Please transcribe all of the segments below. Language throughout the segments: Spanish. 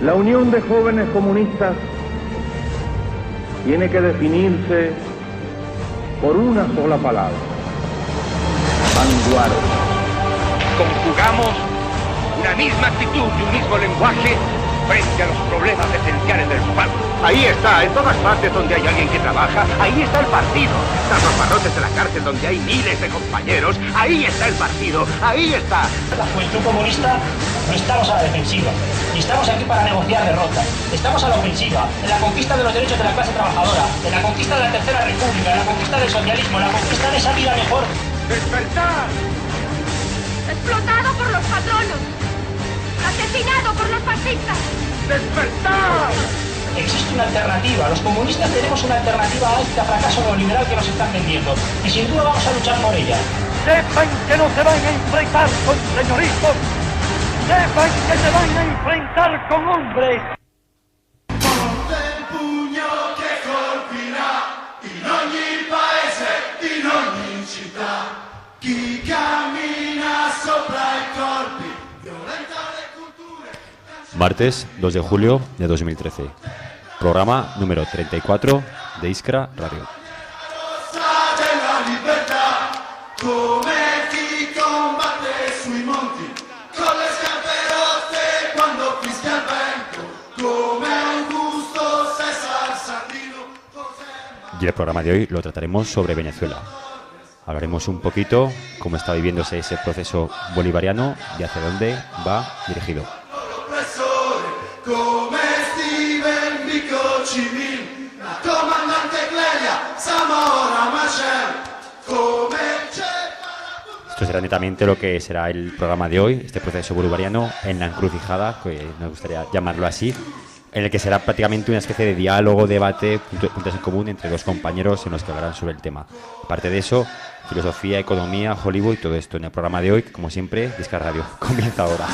La Unión de Jóvenes Comunistas tiene que definirse por una sola palabra: vanguardia. Conjugamos una misma actitud y un mismo lenguaje frente a los problemas esenciales del pueblo. Ahí está, en todas partes donde hay alguien que trabaja, ahí está el partido. Tras los barrotes de la cárcel donde hay miles de compañeros, ahí está el partido, ahí está. La Juventud Comunista no estamos a la defensiva, ni estamos aquí para negociar derrotas. Estamos a la ofensiva, en la conquista de los derechos de la clase trabajadora, en la conquista de la Tercera República, en la conquista del socialismo, en la conquista de esa vida mejor. ¡Despertar! Explotado por los patronos, asesinado por los fascistas. ¡Despertar! Existe una alternativa, los comunistas tenemos una alternativa a este fracaso neoliberal que nos están vendiendo, y sin duda vamos a luchar por ella. Sepan que no se van a enfrentar con señoritos, sepan que se van a enfrentar con hombres. Forte il pugno che colpirà in ogni paese, in ogni città. Chi cammina sopra i corpi, violenta le culture. Martes 2 de julio de 2013. Programa número 34 de Iskra Radio. Rossa della libertà, come chi combatte sui monti, con le scarpe rotte quando fischia il vento, come Augusto César Sandino. Y el programa de hoy lo trataremos sobre Venezuela. Hablaremos un poquito cómo está viviéndose ese proceso bolivariano y hacia dónde va dirigido. Come Steven Biko Civil, la comandante Clelia, Zamora Machel, come Esto será netamente lo que será el programa de hoy, este proceso bolivariano en la encrucijada, que nos gustaría llamarlo así, en el que será prácticamente una especie de diálogo, debate, puntos en común entre dos compañeros en los que hablarán sobre el tema. Aparte de eso, filosofía, economía, Hollywood y todo esto en el programa de hoy, que como siempre, Iskra Radio. Comienza ahora.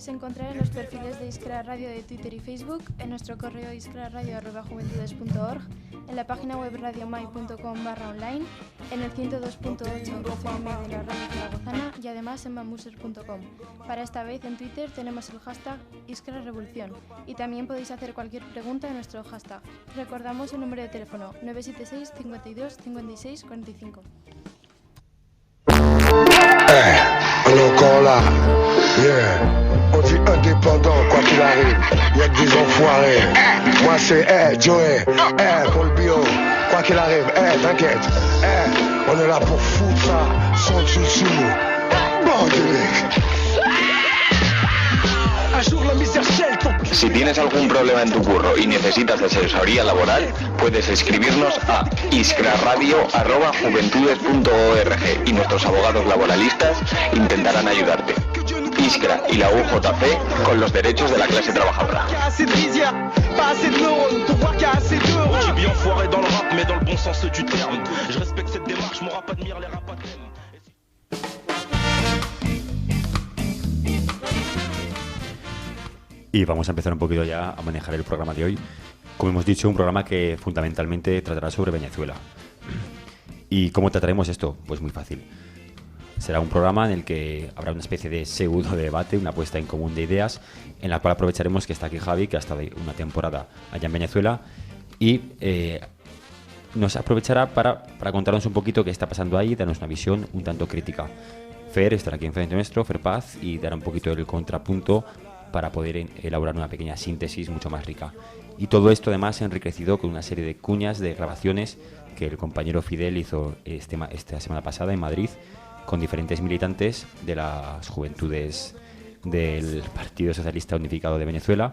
Encontrar en los perfiles de Iskra Radio de Twitter y Facebook, en nuestro correo iskraradio@juventudes.org, en la página web radiomai.com/online, en el 102.8 FM de la radio zaragozana y además en mamuser.com. Para esta vez en Twitter tenemos el hashtag Iskra Revolución y también podéis hacer cualquier pregunta en nuestro hashtag. Recordamos el número de teléfono 976 52 56 45. Locola, yeah. On dit indépendant quoi qu'il arrive. Y'a que des enfoirés. Moi c'est Joey, Paul Bio. Quoi qu'il arrive, t'inquiète, on est là pour foutre ça sans souci. Bordelique. Si tienes algún problema en tu curro y necesitas asesoría laboral, puedes escribirnos a iscraradio@juventudes.org y nuestros abogados laboralistas intentarán ayudarte. Iskra y la UJC con los derechos de la clase trabajadora. Y vamos a empezar un poquito ya a manejar el programa de hoy. Como hemos dicho, un programa que fundamentalmente tratará sobre Venezuela. ¿Y cómo trataremos esto? Pues muy fácil. Será un programa en el que habrá una especie de pseudo debate, una puesta en común de ideas, en la cual aprovecharemos que está aquí Javi, que ha estado una temporada allá en Venezuela, y nos aprovechará para contarnos un poquito qué está pasando ahí, darnos una visión un tanto crítica. Fer estará aquí enfrente nuestro, Fer Paz, y dará un poquito el contrapunto para poder elaborar una pequeña síntesis mucho más rica. Y todo esto además enriquecido con una serie de cuñas de grabaciones que el compañero Fidel hizo esta semana pasada en Madrid con diferentes militantes de las juventudes del Partido Socialista Unificado de Venezuela,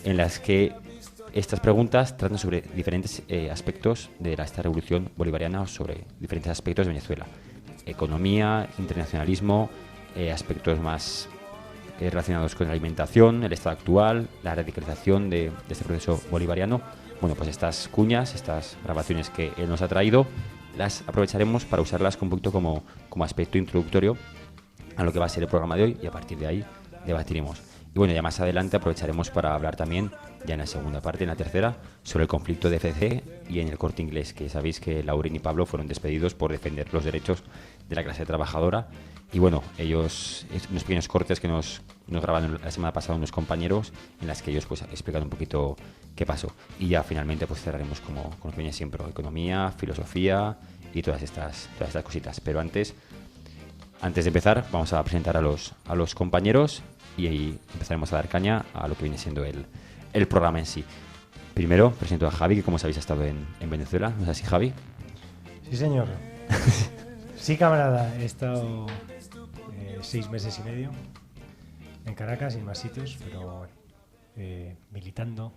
en las que estas preguntas tratan sobre diferentes aspectos de esta revolución bolivariana, o sobre diferentes aspectos de Venezuela: economía, internacionalismo, aspectos más relacionados con la alimentación, el estado actual, la radicalización de este proceso bolivariano. Bueno, pues estas cuñas, estas grabaciones que él nos ha traído, las aprovecharemos para usarlas un poquito como aspecto introductorio a lo que va a ser el programa de hoy, y a partir de ahí debatiremos. Y bueno, ya más adelante aprovecharemos para hablar también, ya en la segunda parte, en la tercera, sobre el conflicto de FC y en el Corte Inglés, que sabéis que Lauren y Pablo fueron despedidos por defender los derechos de la clase trabajadora. Y bueno, ellos, unos pequeños cortes que nos grabaron la semana pasada unos compañeros, en las que ellos pues explican un poquito qué pasó. Y ya finalmente pues cerraremos como viene siempre: economía, filosofía y todas estas cositas. Pero antes de empezar, vamos a presentar a los compañeros, y ahí empezaremos a dar caña a lo que viene siendo el programa en sí. Primero presento a Javi, que como sabéis ha estado en Venezuela. ¿No es así, Javi? Sí, señor. Sí, camarada. He estado 6 meses y medio en Caracas y en más sitios, pero militando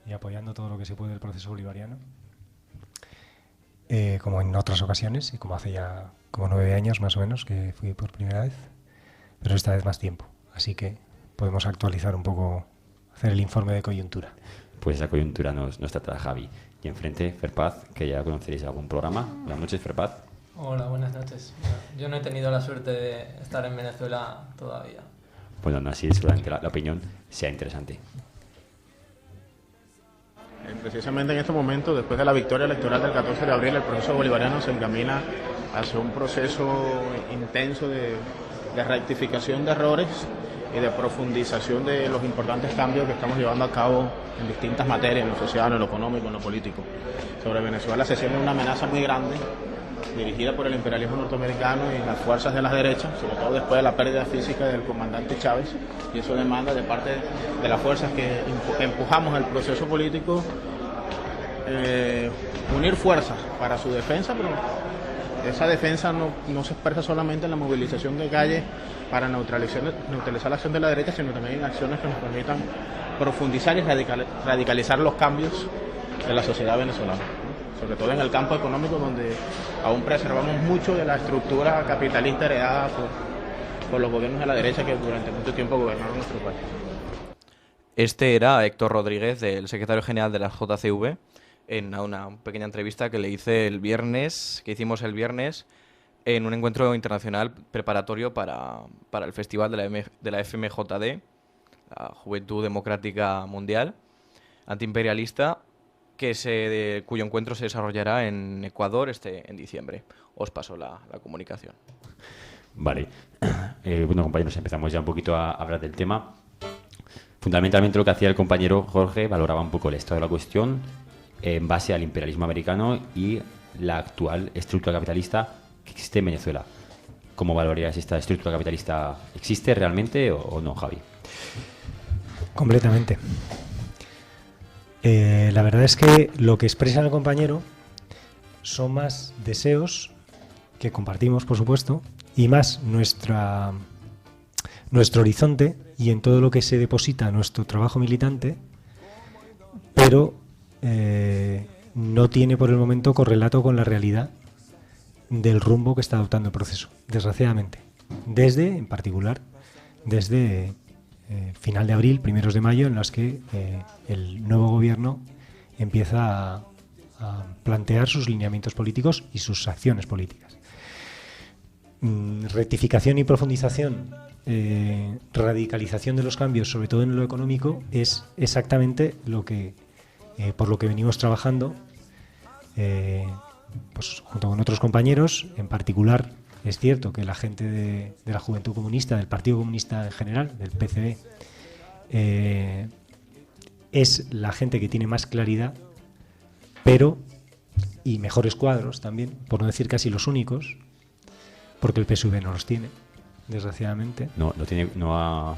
y apoyando todo lo que se puede del proceso bolivariano, como en otras ocasiones, y como hace ya como 9 años más o menos que fui por primera vez, pero esta vez más tiempo, así que podemos actualizar un poco, hacer el informe de coyuntura. Pues la coyuntura nos tratará Javi. Y enfrente, Fer Paz, que ya conoceréis algún programa. Buenas noches, Fer Paz. Hola, buenas noches. Yo no he tenido la suerte de estar en Venezuela todavía. Bueno, no, así seguramente la opinión sea interesante. Precisamente en este momento, después de la victoria electoral del 14 de abril, el proceso bolivariano se encamina hacia un proceso intenso de rectificación de errores y de profundización de los importantes cambios que estamos llevando a cabo en distintas materias, en lo social, en lo económico, en lo político. Sobre Venezuela se siente una amenaza muy grande, dirigida por el imperialismo norteamericano y las fuerzas de las derechas, sobre todo después de la pérdida física del comandante Chávez, y eso demanda de parte de las fuerzas que empujamos el proceso político unir fuerzas para su defensa, pero esa defensa no se expresa solamente en la movilización de calles para neutralizar la acción de la derecha, sino también en acciones que nos permitan profundizar y radicalizar los cambios de la sociedad venezolana, sobre todo en el campo económico, donde aún preservamos mucho de la estructura capitalista heredada por los gobiernos de la derecha que durante mucho tiempo gobernaron nuestro país. Este era Héctor Rodríguez, el secretario general de la JCV, en una pequeña entrevista que le hice que hicimos el viernes en un encuentro internacional preparatorio para el festival de la FMJD, la Juventud Democrática Mundial Antiimperialista, cuyo encuentro se desarrollará en Ecuador en diciembre. Os paso la comunicación. Vale. Bueno, compañeros, empezamos ya un poquito a hablar del tema. Fundamentalmente lo que hacía el compañero Jorge valoraba un poco el estado de la cuestión en base al imperialismo americano y la actual estructura capitalista que existe en Venezuela. ¿Cómo valorarías esta estructura capitalista? ¿Existe realmente o no, Javi? Completamente. La verdad es que lo que expresa el compañero son más deseos que compartimos, por supuesto, y más nuestro horizonte y en todo lo que se deposita nuestro trabajo militante, pero no tiene por el momento correlato con la realidad del rumbo que está adoptando el proceso, desgraciadamente. En particular, desde final de abril, primeros de mayo, en los que el nuevo gobierno empieza a plantear sus lineamientos políticos y sus acciones políticas. Rectificación y profundización, radicalización de los cambios, sobre todo en lo económico, es exactamente lo que por lo que venimos trabajando pues, junto con otros compañeros. En particular, es cierto que la gente de la Juventud Comunista, del Partido Comunista en general, del PCB, es la gente que tiene más claridad, pero y mejores cuadros también, por no decir casi los únicos, porque el PSV no los tiene, desgraciadamente. No ha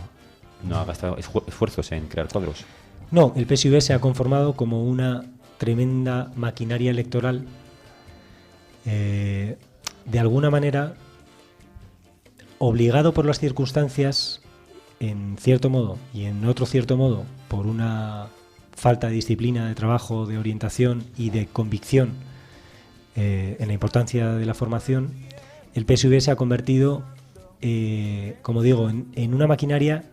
gastado esfuerzos en crear cuadros. No, el PSV se ha conformado como una tremenda maquinaria electoral, de alguna manera obligado por las circunstancias, en cierto modo, y en otro cierto modo por una falta de disciplina, de trabajo, de orientación y de convicción en la importancia de la formación. El PSV se ha convertido, como digo, en una maquinaria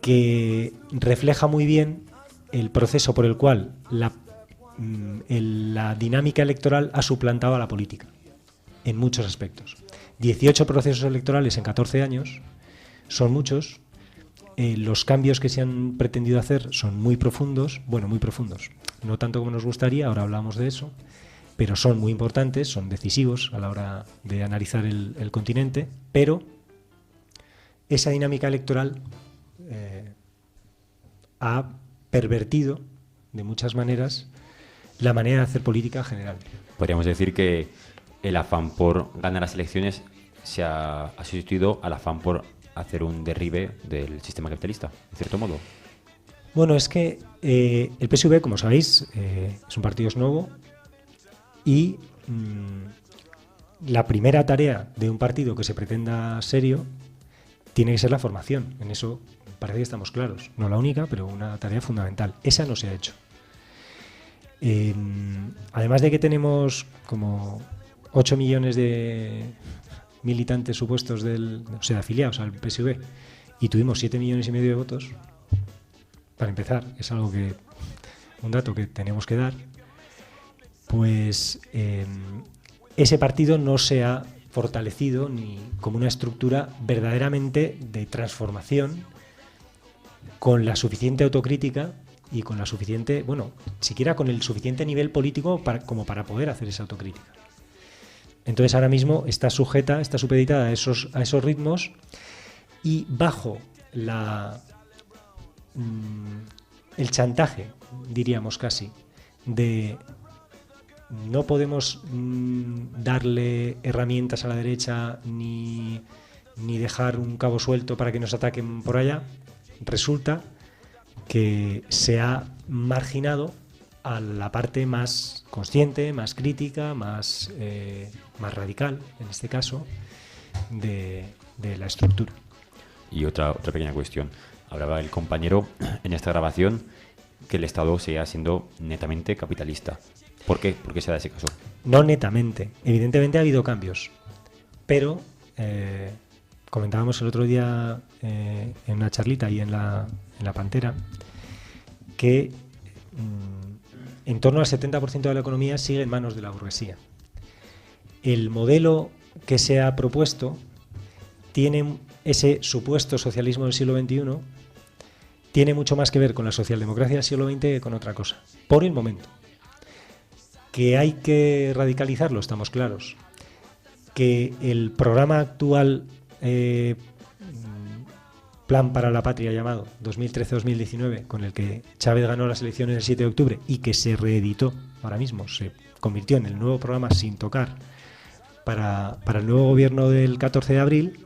que refleja muy bien el proceso por el cual la dinámica electoral ha suplantado a la política, en muchos aspectos. 18 procesos electorales en 14 años son muchos. Los cambios que se han pretendido hacer son muy profundos, no tanto como nos gustaría, ahora hablamos de eso, pero son muy importantes, son decisivos a la hora de analizar el continente, pero esa dinámica electoral ha pervertido de muchas maneras la manera de hacer política en general. Podríamos decir que el afán por ganar las elecciones se ha sustituido al afán por hacer un derribe del sistema capitalista, de cierto modo. Bueno, es que el PSV, como sabéis, es un partido nuevo y la primera tarea de un partido que se pretenda serio tiene que ser la formación. En eso parece que estamos claros. No la única, pero una tarea fundamental. Esa no se ha hecho. Además de que tenemos como 8 millones de militantes supuestos afiliados al PSV, y tuvimos 7,5 millones de votos, para empezar, es algo un dato que tenemos que dar, pues ese partido no se ha fortalecido ni como una estructura verdaderamente de transformación, con la suficiente autocrítica y con la suficiente, siquiera con el suficiente nivel político como para poder hacer esa autocrítica. Entonces ahora mismo está supeditada a esos ritmos, y bajo el chantaje, diríamos casi, de no podemos darle herramientas a la derecha ni dejar un cabo suelto para que nos ataquen por allá, resulta que se ha marginado a la parte más consciente, más crítica, más radical, en este caso, de la estructura. Y otra pequeña cuestión. Hablaba el compañero en esta grabación que el Estado siga siendo netamente capitalista. ¿Por qué? ¿Por qué se da ese caso? No netamente. Evidentemente ha habido cambios. Pero comentábamos el otro día en una charlita y en la Pantera que en torno al 70% de la economía sigue en manos de la burguesía. El modelo que se ha propuesto tiene ese supuesto socialismo del siglo XXI, tiene mucho más que ver con la socialdemocracia del siglo XX que con otra cosa, por el momento. Que hay que radicalizarlo, estamos claros. Que el programa actual, Plan para la Patria llamado 2013-2019, con el que Chávez ganó las elecciones el 7 de octubre y que se reeditó ahora mismo, se convirtió en el nuevo programa sin tocar para el nuevo gobierno del 14 de abril,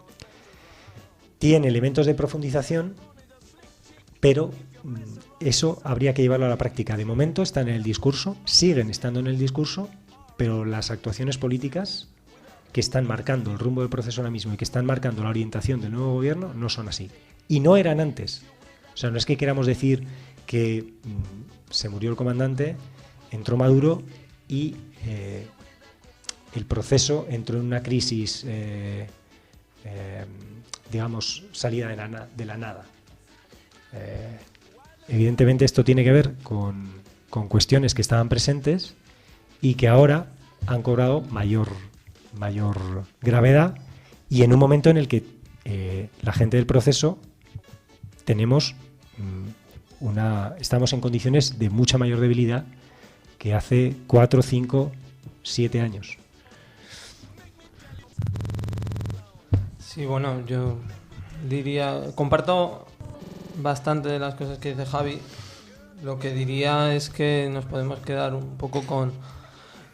tiene elementos de profundización, pero eso habría que llevarlo a la práctica. De momento están en el discurso, siguen estando en el discurso, pero las actuaciones políticas que están marcando el rumbo del proceso ahora mismo y que están marcando la orientación del nuevo gobierno no son así. Y no eran antes. O sea, no es que queramos decir que se murió el comandante, entró Maduro y el proceso entró en una crisis, digamos, salida de la nada. Evidentemente esto tiene que ver con cuestiones que estaban presentes y que ahora han cobrado mayor gravedad, y en un momento en el que la gente del proceso estamos en condiciones de mucha mayor debilidad que hace 4, 5, 7 años. Sí, bueno, yo diría, comparto bastante de las cosas que dice Javi. Lo que diría es que nos podemos quedar un poco con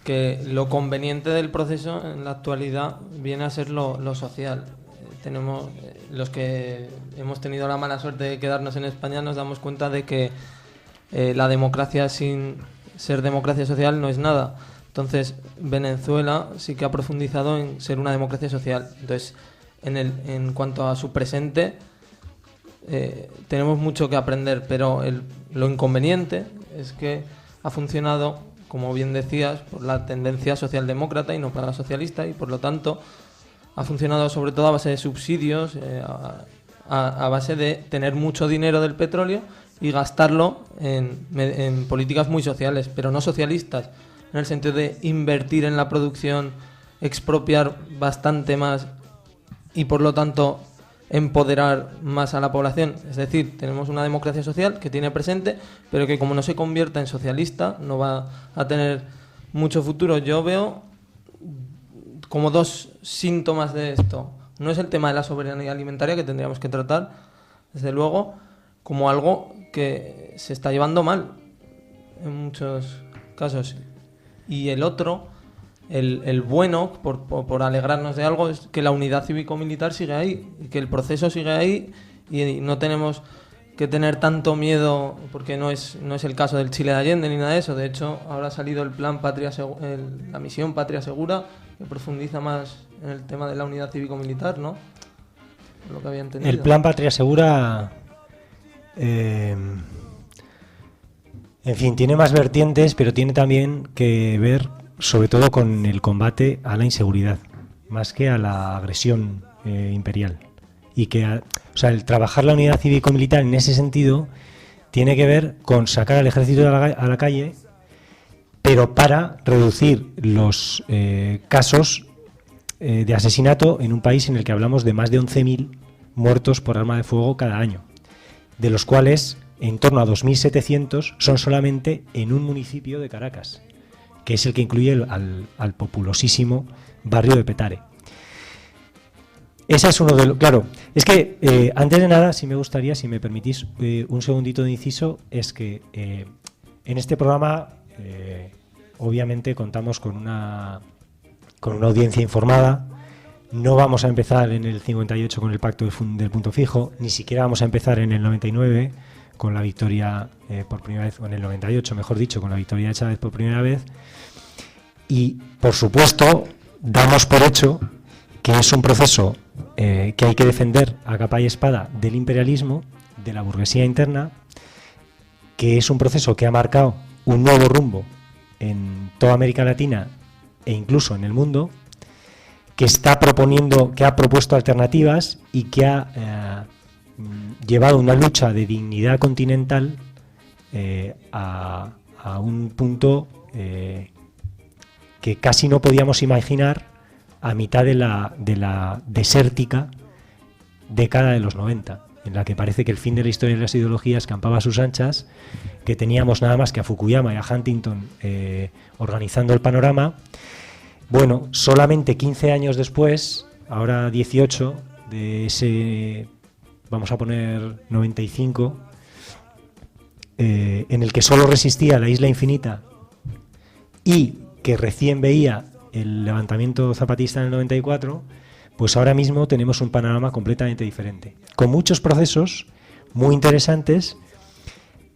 que lo conveniente del proceso en la actualidad viene a ser lo social. Tenemos los que hemos tenido la mala suerte de quedarnos en España, nos damos cuenta de que la democracia sin ser democracia social no es nada. Entonces Venezuela sí que ha profundizado en ser una democracia social. Entonces en cuanto a su presente tenemos mucho que aprender, pero lo inconveniente es que ha funcionado, como bien decías, por la tendencia socialdemócrata y no para la socialista, y por lo tanto ha funcionado sobre todo a base de subsidios, a base de tener mucho dinero del petróleo y gastarlo en políticas muy sociales, pero no socialistas, en el sentido de invertir en la producción, expropiar bastante más y por lo tanto empoderar más a la población. Es decir, tenemos una democracia social que tiene presente, pero que como no se convierta en socialista no va a tener mucho futuro. Yo veo como dos síntomas de esto. No es el tema de la soberanía alimentaria, que tendríamos que tratar, desde luego, como algo que se está llevando mal en muchos casos. Y el otro, el bueno, por alegrarnos de algo, es que la unidad cívico-militar sigue ahí, y que el proceso sigue ahí, y no tenemos que tener tanto miedo, porque no es el caso del Chile de Allende ni nada de eso. De hecho, ahora ha salido el plan la misión Patria Segura, que profundiza más en el tema de la unidad cívico-militar, ¿no? Lo que había entendido. El plan Patria Segura, en fin, tiene más vertientes, pero tiene también que ver sobre todo con el combate a la inseguridad, más que a la agresión imperial. Y que, el trabajar la unidad cívico-militar en ese sentido tiene que ver con sacar al ejército a la calle, pero para reducir los casos de asesinato en un país en el que hablamos de más de 11.000 muertos por arma de fuego cada año, de los cuales en torno a 2.700 son solamente en un municipio de Caracas, que es el que incluye al populosísimo barrio de Petare. Ese es uno de los... Claro, es que antes de nada, si me permitís un segundito de inciso, es que en este programa obviamente contamos con una audiencia informada. No vamos a empezar en el 58 con el pacto del punto fijo, ni siquiera vamos a empezar en el 99 con la victoria por primera vez, o en el 98, mejor dicho, con la victoria de Chávez por primera vez. Y, por supuesto, damos por hecho que es un proceso que hay que defender a capa y espada del imperialismo, de la burguesía interna, que es un proceso que ha marcado un nuevo rumbo en toda América Latina e incluso en el mundo, que ha propuesto alternativas y que ha llevado una lucha de dignidad continental a un punto que casi no podíamos imaginar a mitad de la desértica década de los 90, en la que parece que el fin de la historia de las ideologías campaba a sus anchas, que teníamos nada más que a Fukuyama y a Huntington organizando el panorama. Bueno, solamente 15 años después, ahora 18, de ese, vamos a poner 95, en el que solo resistía la Isla Infinita y que recién veía el levantamiento zapatista en el 94, pues ahora mismo tenemos un panorama completamente diferente, con muchos procesos muy interesantes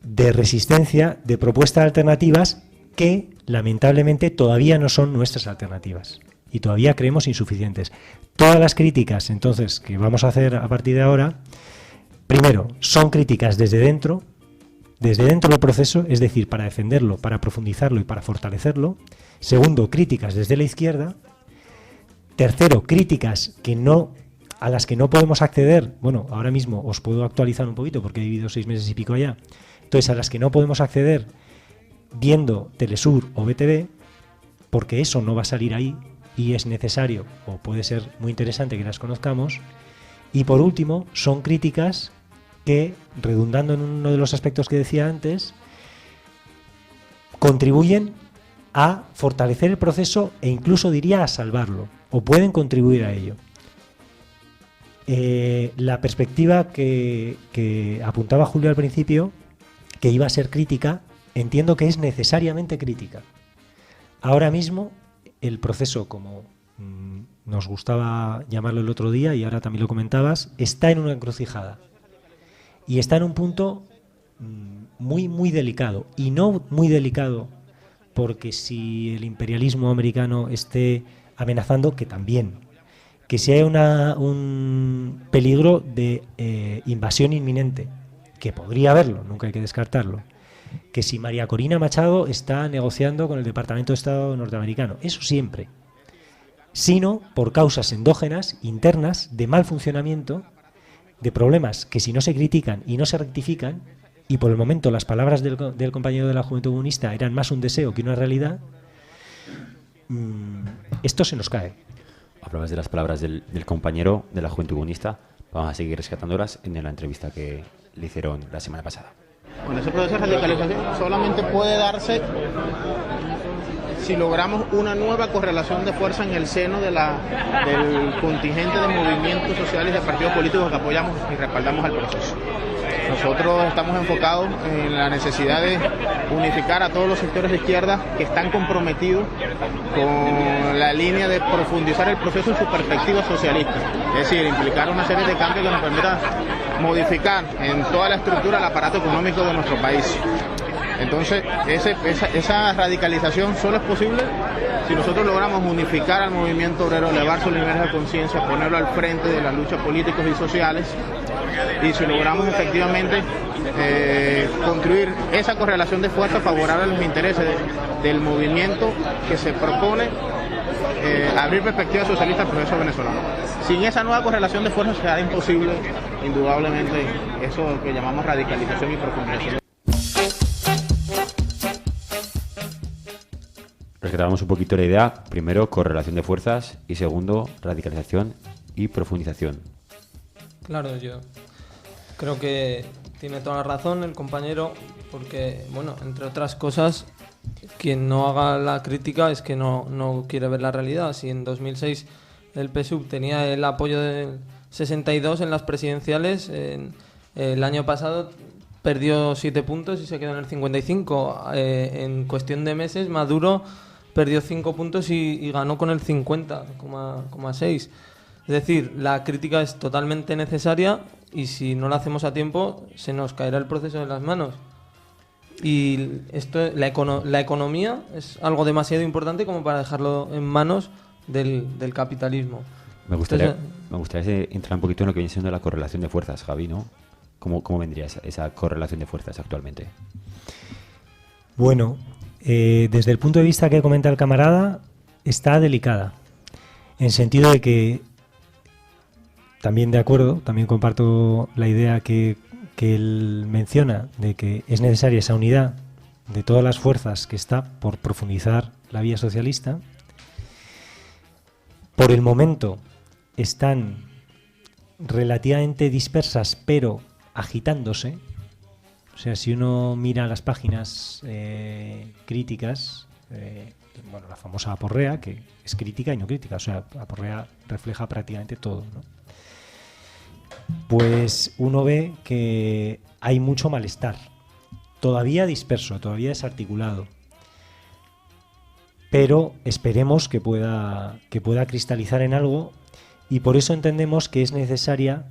de resistencia, de propuestas alternativas, que lamentablemente todavía no son nuestras alternativas y todavía creemos insuficientes. Todas las críticas, entonces, que vamos a hacer a partir de ahora, primero, son críticas desde dentro del proceso, es decir, para defenderlo, para profundizarlo y para fortalecerlo. Segundo, críticas desde la izquierda. Tercero, críticas a las que no podemos acceder. Bueno, ahora mismo os puedo actualizar un poquito porque he vivido 6 meses y pico allá. Entonces, a las que no podemos acceder viendo Telesur o BTV, porque eso no va a salir ahí y es necesario o puede ser muy interesante que las conozcamos. Y por último, son críticas que, redundando en uno de los aspectos que decía antes, contribuyen a fortalecer el proceso e incluso diría a salvarlo, o pueden contribuir a ello. La perspectiva que apuntaba Julio al principio, que iba a ser crítica, entiendo que es necesariamente crítica. Ahora mismo el proceso, como nos gustaba llamarlo el otro día y ahora también lo comentabas, está en una encrucijada y está en un punto muy, muy delicado, y no muy delicado porque si el imperialismo americano esté amenazando, que también, que si hay un peligro de invasión inminente, que podría haberlo, nunca hay que descartarlo, que si María Corina Machado está negociando con el Departamento de Estado norteamericano, eso siempre, sino por causas endógenas, internas, de mal funcionamiento, de problemas que si no se critican y no se rectifican, y por el momento las palabras del compañero de la Juventud Comunista eran más un deseo que una realidad, esto se nos cae. Hablabas de las palabras del compañero de la Juventud Comunista, vamos a seguir rescatándolas en la entrevista que le hicieron la semana pasada. Bueno, ese proceso de radicalización solamente puede darse si logramos una nueva correlación de fuerza en el seno del contingente de movimientos sociales y de partidos políticos que apoyamos y respaldamos al proceso. Nosotros estamos enfocados en la necesidad de unificar a todos los sectores de izquierda que están comprometidos con la línea de profundizar el proceso en su perspectiva socialista, es decir, implicar una serie de cambios que nos permitan modificar en toda la estructura el aparato económico de nuestro país. Entonces, esa radicalización solo es posible si nosotros logramos unificar al movimiento obrero, elevar su nivel de conciencia, ponerlo al frente de las luchas políticas y sociales, y si logramos efectivamente construir esa correlación de fuerza favorable a los intereses del movimiento que se propone abrir perspectiva socialista al proceso venezolano. Sin esa nueva correlación de fuerzas será imposible, indudablemente, eso que llamamos radicalización y profundización. Rescatábamos un poquito la idea, primero correlación de fuerzas y segundo radicalización y profundización. Claro, yo creo que tiene toda la razón el compañero, porque, bueno, entre otras cosas, quien no haga la crítica es que no quiere ver la realidad. Si en 2006 el PSUV tenía el apoyo del 62 en las presidenciales, el año pasado perdió 7 puntos y se quedó en el 55. En cuestión de meses, Maduro perdió 5 puntos y ganó con el 50,6. Es decir, la crítica es totalmente necesaria y si no la hacemos a tiempo se nos caerá el proceso de las manos. Y esto, la economía es algo demasiado importante como para dejarlo en manos del capitalismo. Me gustaría entrar un poquito en lo que viene siendo la correlación de fuerzas, Javi, ¿no? ¿Cómo vendría esa correlación de fuerzas actualmente? Bueno, desde el punto de vista que comenta el camarada, está delicada. En sentido de que, también de acuerdo, también comparto la idea que él menciona, de que es necesaria esa unidad de todas las fuerzas que está por profundizar la vía socialista. Por el momento están relativamente dispersas, pero agitándose. O sea, si uno mira las páginas críticas, bueno, la famosa Aporrea, que es crítica y no crítica, o sea, Aporrea refleja prácticamente todo, ¿no? Pues uno ve que hay mucho malestar, todavía disperso, todavía desarticulado, pero esperemos que pueda cristalizar en algo, y por eso entendemos que es necesaria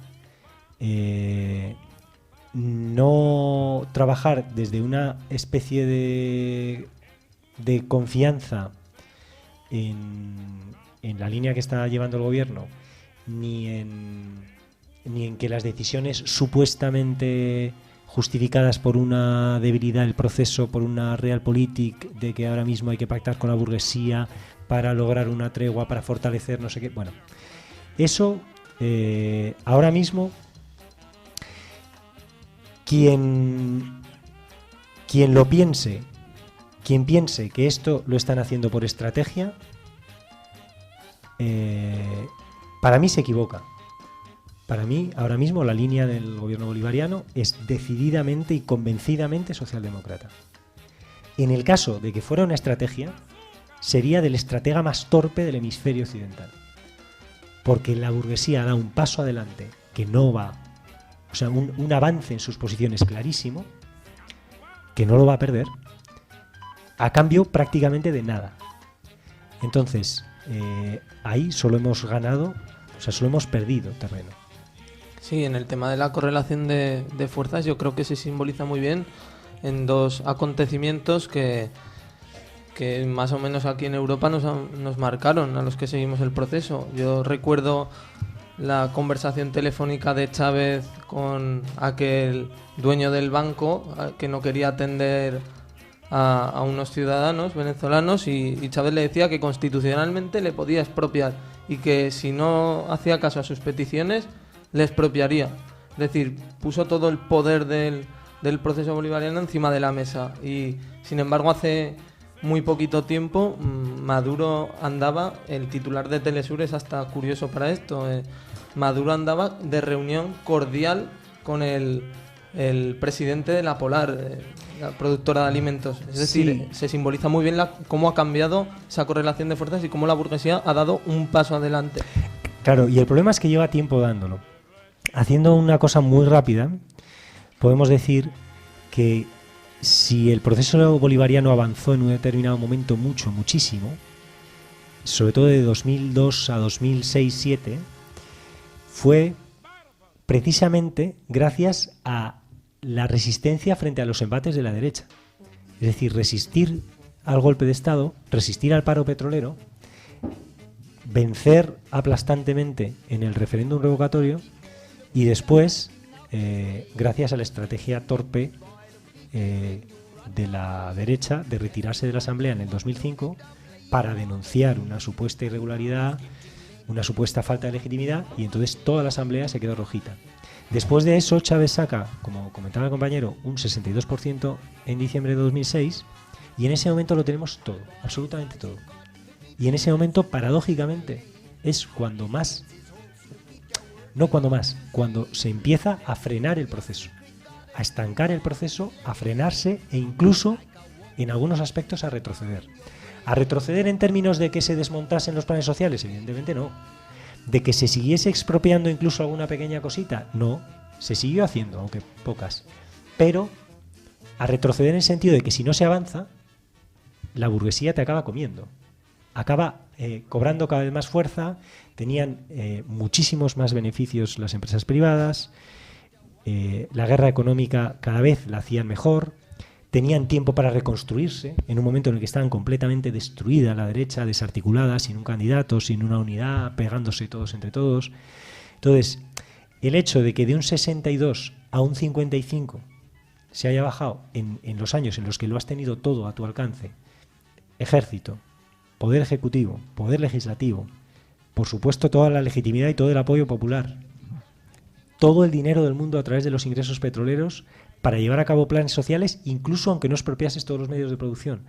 no trabajar desde una especie de de confianza en la línea que está llevando el gobierno, ni en que las decisiones supuestamente justificadas por una debilidad del proceso, por una realpolitik de que ahora mismo hay que pactar con la burguesía para lograr una tregua, para fortalecer no sé qué. Bueno, eso ahora mismo quien piense que esto lo están haciendo por estrategia, para mí se equivoca. Para mí, ahora mismo, la línea del gobierno bolivariano es decididamente y convencidamente socialdemócrata. En el caso de que fuera una estrategia, sería del estratega más torpe del hemisferio occidental. Porque la burguesía da un paso adelante que no va, o sea, un avance en sus posiciones clarísimo, que no lo va a perder, a cambio prácticamente de nada. Entonces, ahí solo hemos ganado, o sea, solo hemos perdido terreno. Sí, en el tema de la correlación de fuerzas yo creo que se simboliza muy bien en dos acontecimientos que más o menos aquí en Europa nos marcaron a los que seguimos el proceso. Yo recuerdo la conversación telefónica de Chávez con aquel dueño del banco que no quería atender a unos ciudadanos venezolanos y Chávez le decía que constitucionalmente le podía expropiar y que si no hacía caso a sus peticiones le expropiaría. Es decir, puso todo el poder del proceso bolivariano encima de la mesa y sin embargo hace muy poquito tiempo Maduro andaba, el titular de Telesur es hasta curioso para esto, Maduro andaba de reunión cordial con el presidente de la Polar, la productora de alimentos. Es decir, se simboliza muy bien cómo ha cambiado esa correlación de fuerzas y cómo la burguesía ha dado un paso adelante. Claro, y el problema es que lleva tiempo dándolo. Haciendo una cosa muy rápida, podemos decir que si el proceso bolivariano avanzó en un determinado momento muchísimo, sobre todo de 2002 a 2006-2007, fue precisamente gracias a la resistencia frente a los embates de la derecha. Es decir, resistir al golpe de Estado, resistir al paro petrolero, vencer aplastantemente en el referéndum revocatorio y después, gracias a la estrategia torpe de la derecha de retirarse de la Asamblea en el 2005 para denunciar una supuesta irregularidad, una supuesta falta de legitimidad, y entonces toda la Asamblea se quedó rojita. Después de eso, Chávez saca, como comentaba el compañero, un 62% en diciembre de 2006, y en ese momento lo tenemos todo, absolutamente todo. Y en ese momento, paradójicamente, es cuando se empieza a frenar el proceso, a estancar el proceso, a frenarse e incluso, en algunos aspectos, a retroceder. ¿A retroceder en términos de que se desmontasen los planes sociales? Evidentemente no. ¿De que se siguiese expropiando incluso alguna pequeña cosita? No, se siguió haciendo, aunque pocas. Pero a retroceder en el sentido de que si no se avanza, la burguesía te acaba comiendo. Acaba cobrando cada vez más fuerza, tenían muchísimos más beneficios las empresas privadas, la guerra económica cada vez la hacían mejor, tenían tiempo para reconstruirse en un momento en el que estaban completamente destruida la derecha, desarticulada, sin un candidato, sin una unidad, pegándose todos entre todos. Entonces, el hecho de que de un 62 a un 55 se haya bajado en los años en los que lo has tenido todo a tu alcance, ejército, poder ejecutivo, poder legislativo, por supuesto toda la legitimidad y todo el apoyo popular, todo el dinero del mundo a través de los ingresos petroleros para llevar a cabo planes sociales, incluso aunque no expropiases todos los medios de producción.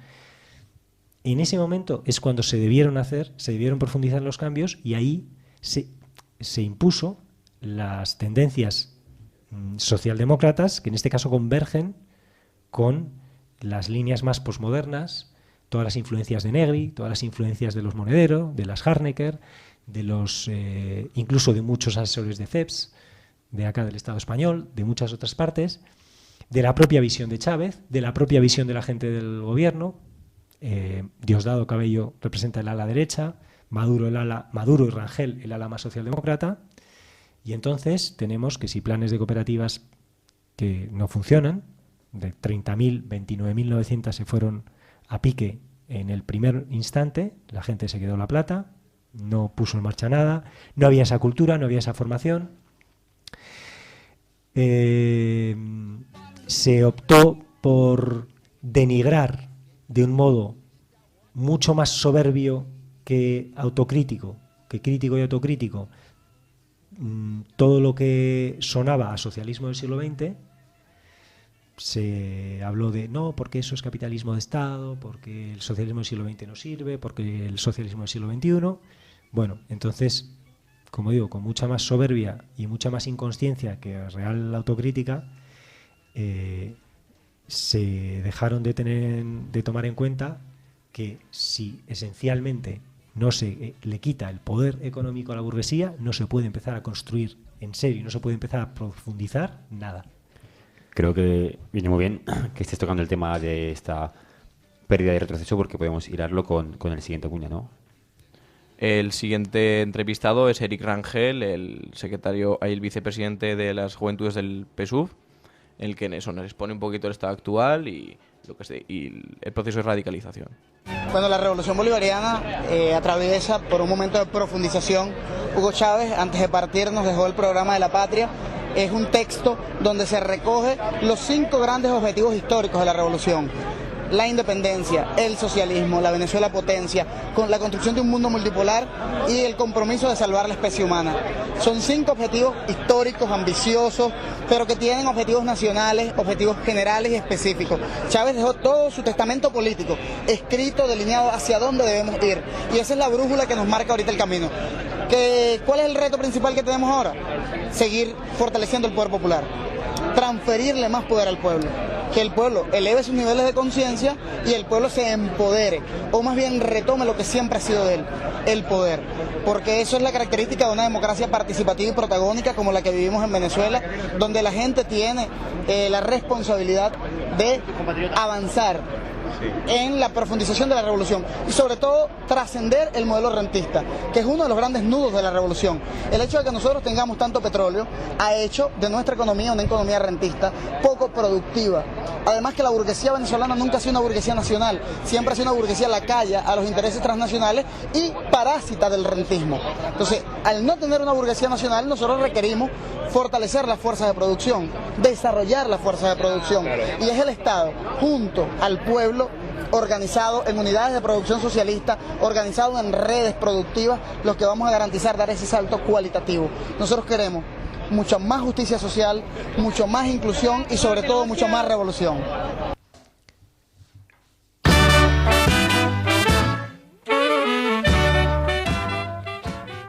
En ese momento es cuando se debieron hacer, se debieron profundizar los cambios, y ahí se impuso las tendencias socialdemócratas, que en este caso convergen con las líneas más posmodernas, todas las influencias de Negri, todas las influencias de los Monedero, de las Harnecker, de los incluso de muchos asesores de CEPS, de acá del Estado español, de muchas otras partes, de la propia visión de Chávez, de la propia visión de la gente del gobierno. Diosdado Cabello representa el ala derecha, Maduro y Rangel el ala más socialdemócrata, y entonces tenemos que si planes de cooperativas que no funcionan, de 30.000, 29.900 se fueron a pique en el primer instante, la gente se quedó la plata, no puso en marcha nada, no había esa cultura, no había esa formación. Se optó por denigrar de un modo mucho más soberbio que autocrítico, que crítico y autocrítico, todo lo que sonaba a socialismo del siglo XX. Se habló de no, porque eso es capitalismo de Estado, porque el socialismo del siglo XX no sirve, porque el socialismo del siglo XXI. Bueno, entonces, como digo, con mucha más soberbia y mucha más inconsciencia que real autocrítica, se dejaron de tomar en cuenta que si esencialmente no se le quita el poder económico a la burguesía, no se puede empezar a construir en serio, no se puede empezar a profundizar nada. Creo que viene muy bien que estés tocando el tema de esta pérdida y retroceso, porque podemos hilarlo con el siguiente cuña, ¿no? El siguiente entrevistado es Eric Rangel, el vicepresidente de las Juventudes del PSUV, en el que nos expone un poquito el estado actual y el proceso de radicalización. Cuando la revolución bolivariana atraviesa por un momento de profundización, Hugo Chávez, antes de partir, nos dejó el programa de la patria. Es un texto donde se recoge los 5 grandes objetivos históricos de la revolución: la independencia, el socialismo, la Venezuela potencia, con la construcción de un mundo multipolar y el compromiso de salvar la especie humana. Son 5 objetivos históricos, ambiciosos, pero que tienen objetivos nacionales, objetivos generales y específicos. Chávez dejó todo su testamento político escrito, delineado hacia dónde debemos ir, y esa es la brújula que nos marca ahorita el camino. ¿Cuál es el reto principal que tenemos ahora? Seguir fortaleciendo el poder popular, transferirle más poder al pueblo, que el pueblo eleve sus niveles de conciencia y el pueblo se empodere, o más bien retome lo que siempre ha sido de él, el poder, porque eso es la característica de una democracia participativa y protagónica como la que vivimos en Venezuela, donde la gente tiene la responsabilidad de avanzar en la profundización de la revolución y sobre todo trascender el modelo rentista, que es uno de los grandes nudos de la revolución. El hecho de que nosotros tengamos tanto petróleo ha hecho de nuestra economía una economía rentista poco productiva. Además que la burguesía venezolana nunca ha sido una burguesía nacional, siempre ha sido una burguesía lacaya a los intereses transnacionales y parásita del rentismo. Entonces, al no tener una burguesía nacional, nosotros requerimos fortalecer las fuerzas de producción, desarrollar las fuerzas de producción, y es el Estado junto al pueblo, organizado en unidades de producción socialista, organizado en redes productivas, los que vamos a garantizar dar ese salto cualitativo. Nosotros queremos mucha más justicia social, mucho más inclusión y sobre todo mucho más revolución.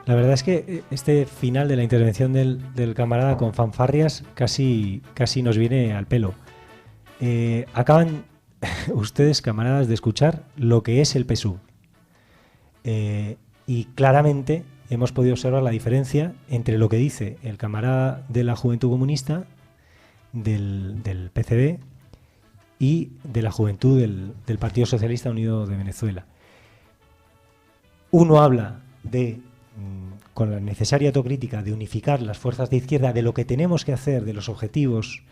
La verdad es que este final de la intervención del camarada con fanfarrias casi nos viene al pelo. Acaban ustedes, camaradas, de escuchar lo que es el PSUV. Y claramente hemos podido observar la diferencia entre lo que dice el camarada de la Juventud Comunista, del PCB, y de la Juventud del Partido Socialista Unido de Venezuela. Uno habla con la necesaria autocrítica de unificar las fuerzas de izquierda, de lo que tenemos que hacer, de los objetivos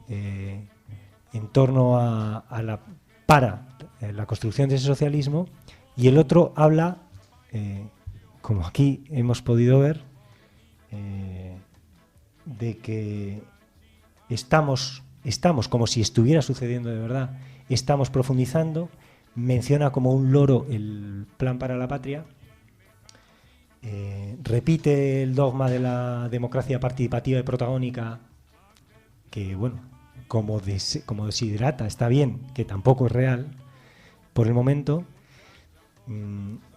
en torno a la construcción de ese socialismo, y el otro habla, como aquí hemos podido ver, de que estamos como si estuviera sucediendo de verdad, estamos profundizando, menciona como un loro el plan para la patria, repite el dogma de la democracia participativa y protagónica, que bueno, como desiderata, está bien, que tampoco es real por el momento.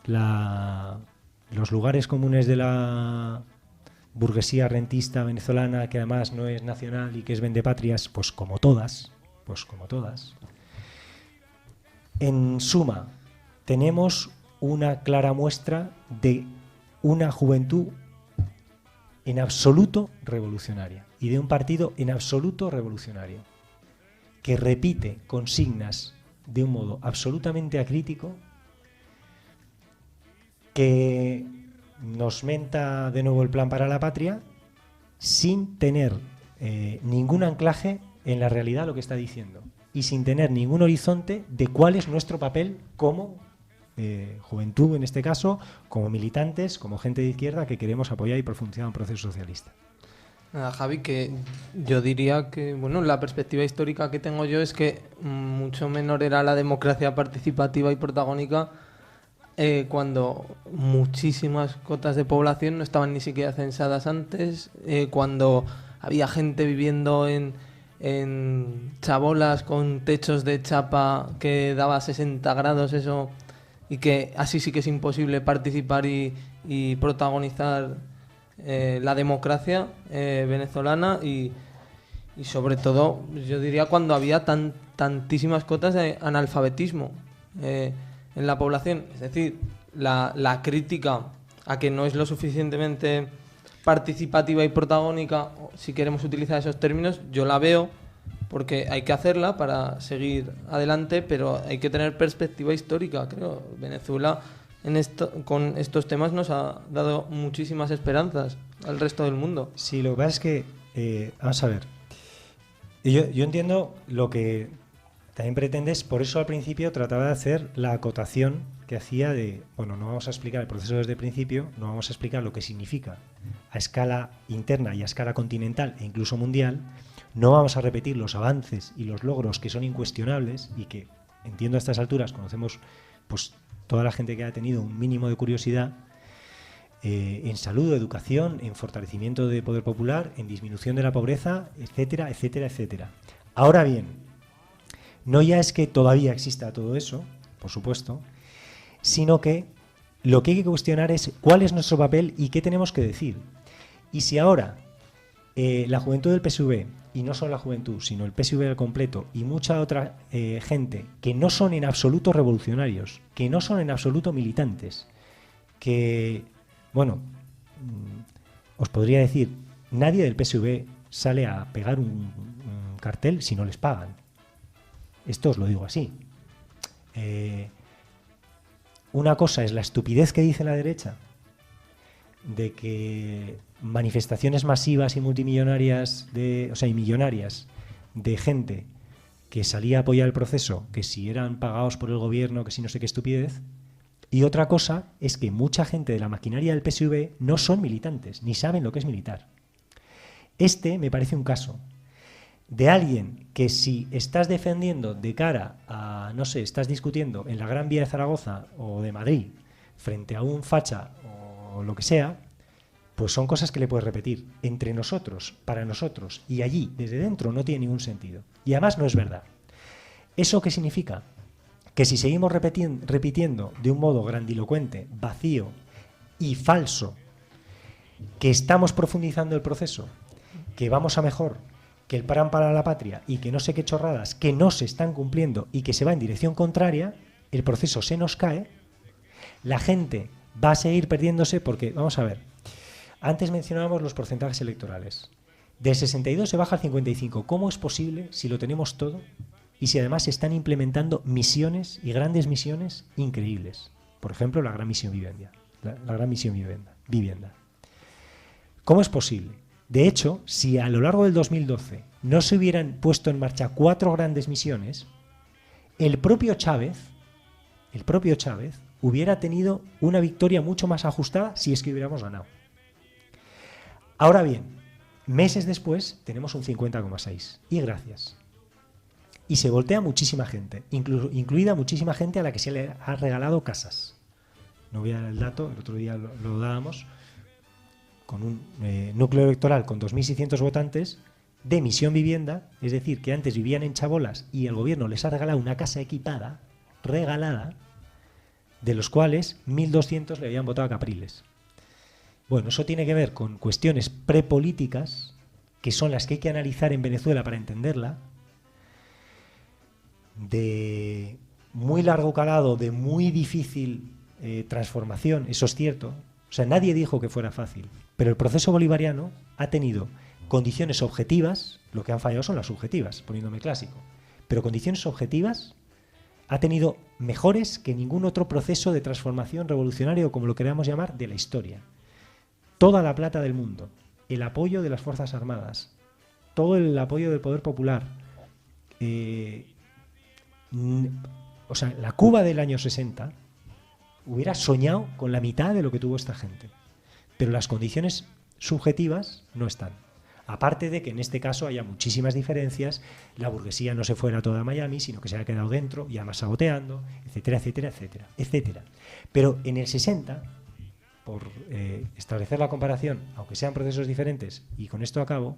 Los lugares comunes de la burguesía rentista venezolana, que además no es nacional y que es vendepatrias, pues como todas. En suma, tenemos una clara muestra de una juventud en absoluto revolucionaria y de un partido en absoluto revolucionario, que repite consignas de un modo absolutamente acrítico, que nos menta de nuevo el plan para la patria sin tener ningún anclaje en la realidad lo que está diciendo. y sin tener ningún horizonte de cuál es nuestro papel como juventud, en este caso, como militantes, como gente de izquierda que queremos apoyar y profundizar un proceso socialista. Javi, que yo diría que, bueno, la perspectiva histórica que tengo yo es que mucho menor era la democracia participativa y protagónica cuando muchísimas cotas de población no estaban ni siquiera censadas antes, cuando había gente viviendo en chabolas con techos de chapa que daba 60 grados, eso, y que así sí que es imposible participar y protagonizar la democracia venezolana y sobre todo, yo diría, cuando había tantísimas cotas de analfabetismo en la población. Es decir, la crítica a que no es lo suficientemente participativa y protagónica, si queremos utilizar esos términos, yo la veo porque hay que hacerla para seguir adelante, pero hay que tener perspectiva histórica, creo. Venezuela con estos temas nos ha dado muchísimas esperanzas al resto del mundo. Sí, lo que pasa es que, vamos a ver, yo entiendo lo que también pretendes, por eso al principio trataba de hacer la acotación que hacía de, bueno, no vamos a explicar el proceso desde el principio, no vamos a explicar lo que significa a escala interna y a escala continental e incluso mundial, no vamos a repetir los avances y los logros que son incuestionables y que, entiendo a estas alturas, conocemos pues toda la gente que ha tenido un mínimo de curiosidad en salud, educación, en fortalecimiento del poder popular, en disminución de la pobreza, etcétera, etcétera, etcétera. Ahora bien, no ya es que todavía exista todo eso, por supuesto, sino que lo que hay que cuestionar es cuál es nuestro papel y qué tenemos que decir. Y si ahora la juventud del PSV, y no solo la juventud, sino el PSV al completo, y mucha otra gente que no son en absoluto revolucionarios, que no son en absoluto militantes, que, bueno, os podría decir, nadie del PSV sale a pegar un cartel si no les pagan. Esto os lo digo así. Una cosa es la estupidez que dice la derecha de que manifestaciones masivas y multimillonarias y millonarias de gente que salía a apoyar el proceso, que si eran pagados por el gobierno, que si no sé qué estupidez. Y otra cosa es que mucha gente de la maquinaria del PSV no son militantes, ni saben lo que es militar. Este me parece un caso de alguien que, si estás defendiendo de cara a, no sé, estás discutiendo en la Gran Vía de Zaragoza o de Madrid frente a un facha o lo que sea, pues son cosas que le puedes repetir entre nosotros, para nosotros, y allí, desde dentro, no tiene ningún sentido. Y además no es verdad. ¿Eso qué significa? Que si seguimos repitiendo de un modo grandilocuente, vacío y falso, que estamos profundizando el proceso, que vamos a mejor, que el plan para la patria y que no sé qué chorradas que no se están cumpliendo y que se va en dirección contraria, el proceso se nos cae, la gente va a seguir perdiéndose porque, vamos a ver, antes mencionábamos los porcentajes electorales. Del 62 se baja al 55. ¿Cómo es posible si lo tenemos todo y si además se están implementando misiones y grandes misiones increíbles? Por ejemplo, la Gran Misión Vivienda. La Gran Misión Vivienda. ¿Cómo es posible? De hecho, si a lo largo del 2012 no se hubieran puesto en marcha 4 grandes misiones, el propio Chávez hubiera tenido una victoria mucho más ajustada si es que hubiéramos ganado. Ahora bien, meses después tenemos un 50,6. Y gracias. Y se voltea muchísima gente, incluida muchísima gente a la que se le ha regalado casas. No voy a dar el dato, el otro día lo dábamos, con un núcleo electoral con 2.600 votantes de Misión Vivienda, es decir, que antes vivían en chabolas y el gobierno les ha regalado una casa equipada, regalada, de los cuales 1.200 le habían votado a Capriles. Bueno, eso tiene que ver con cuestiones prepolíticas, que son las que hay que analizar en Venezuela para entenderla, de muy largo calado, de muy difícil transformación, eso es cierto. O sea, nadie dijo que fuera fácil, pero el proceso bolivariano ha tenido condiciones objetivas, lo que han fallado son las subjetivas, poniéndome clásico, pero condiciones objetivas ha tenido mejores que ningún otro proceso de transformación revolucionaria, o como lo queramos llamar, de la historia. Toda la plata del mundo, el apoyo de las Fuerzas Armadas, todo el apoyo del poder popular, O sea, la Cuba del año 60 hubiera soñado con la mitad de lo que tuvo esta gente. Pero las condiciones subjetivas no están. Aparte de que en este caso haya muchísimas diferencias, la burguesía no se fuera toda a Miami, sino que se haya quedado dentro y además saboteando, etcétera, etcétera, etcétera, etcétera. Pero en el 60, por establecer la comparación, aunque sean procesos diferentes, y con esto acabo,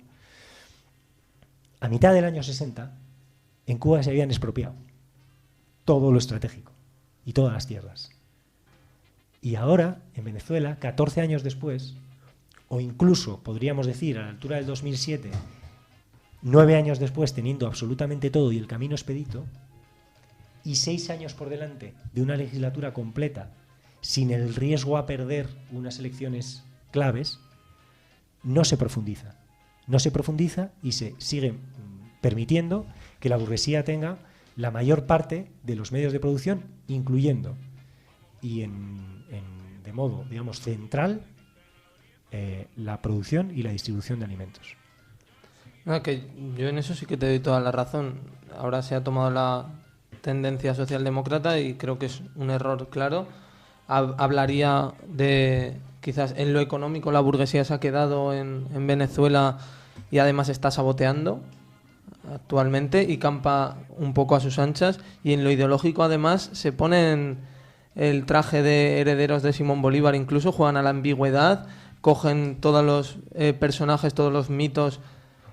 a mitad del año 60, en Cuba se habían expropiado todo lo estratégico y todas las tierras. Y ahora, en Venezuela, 14 años después, o incluso, podríamos decir, a la altura del 2007, 9 años después, teniendo absolutamente todo y el camino expedito, y 6 años por delante de una legislatura completa, sin el riesgo a perder unas elecciones claves, no se profundiza. No se profundiza y se sigue permitiendo que la burguesía tenga la mayor parte de los medios de producción, incluyendo, y de modo, digamos, central, la producción y la distribución de alimentos. No, que yo en eso sí que te doy toda la razón. Ahora se ha tomado la tendencia socialdemócrata y creo que es un error claro. Hablaría de, quizás en lo económico la burguesía se ha quedado en Venezuela y además está saboteando actualmente y campa un poco a sus anchas, y en lo ideológico además se ponen el traje de herederos de Simón Bolívar, incluso juegan a la ambigüedad, cogen todos los personajes, todos los mitos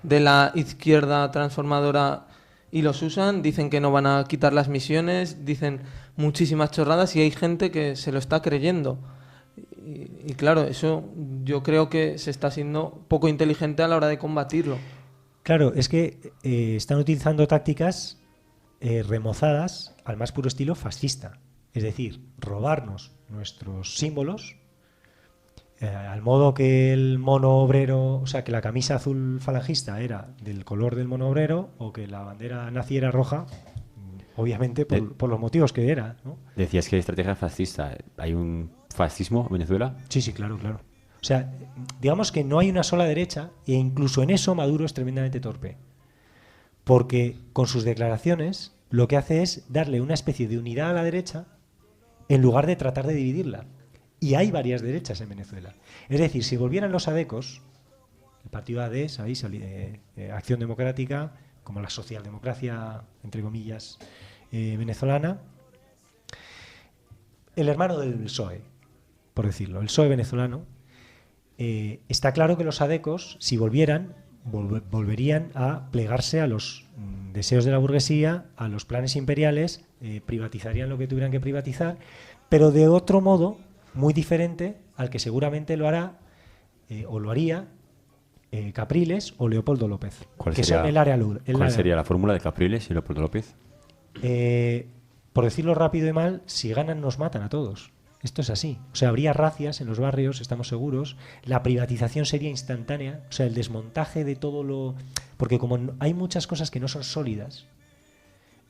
de la izquierda transformadora y los usan, dicen que no van a quitar las misiones, dicen muchísimas chorradas y hay gente que se lo está creyendo. Y claro, eso yo creo que se está siendo poco inteligente a la hora de combatirlo. Claro, es que están utilizando tácticas remozadas al más puro estilo fascista. Es decir, robarnos nuestros símbolos, al modo que el mono obrero, o sea, que la camisa azul falangista era del color del mono obrero, o que la bandera nazi era roja, obviamente por los motivos que era, ¿no? Decías que estrategia fascista. ¿Hay un fascismo en Venezuela? Sí, sí, claro, claro. O sea, digamos que no hay una sola derecha, e incluso en eso Maduro es tremendamente torpe. Porque con sus declaraciones lo que hace es darle una especie de unidad a la derecha en lugar de tratar de dividirla. Y hay varias derechas en Venezuela. Es decir, si volvieran los adecos, el partido AD, ¿sabéis? Acción Democrática, como la socialdemocracia, entre comillas, venezolana, el hermano del PSOE, por decirlo, el PSOE venezolano, está claro que los adecos, si volvieran, volverían a plegarse a los deseos de la burguesía, a los planes imperiales, privatizarían lo que tuvieran que privatizar, pero de otro modo muy diferente al que seguramente lo hará o lo haría Capriles o Leopoldo López. ¿Cuál que sería, son el área ¿cuál sería la fórmula de Capriles y Leopoldo López? Por decirlo rápido y mal, si ganan nos matan a todos. Esto es así. O sea, habría racias en los barrios, estamos seguros. La privatización sería instantánea. O sea, el desmontaje de todo lo... Porque como hay muchas cosas que no son sólidas,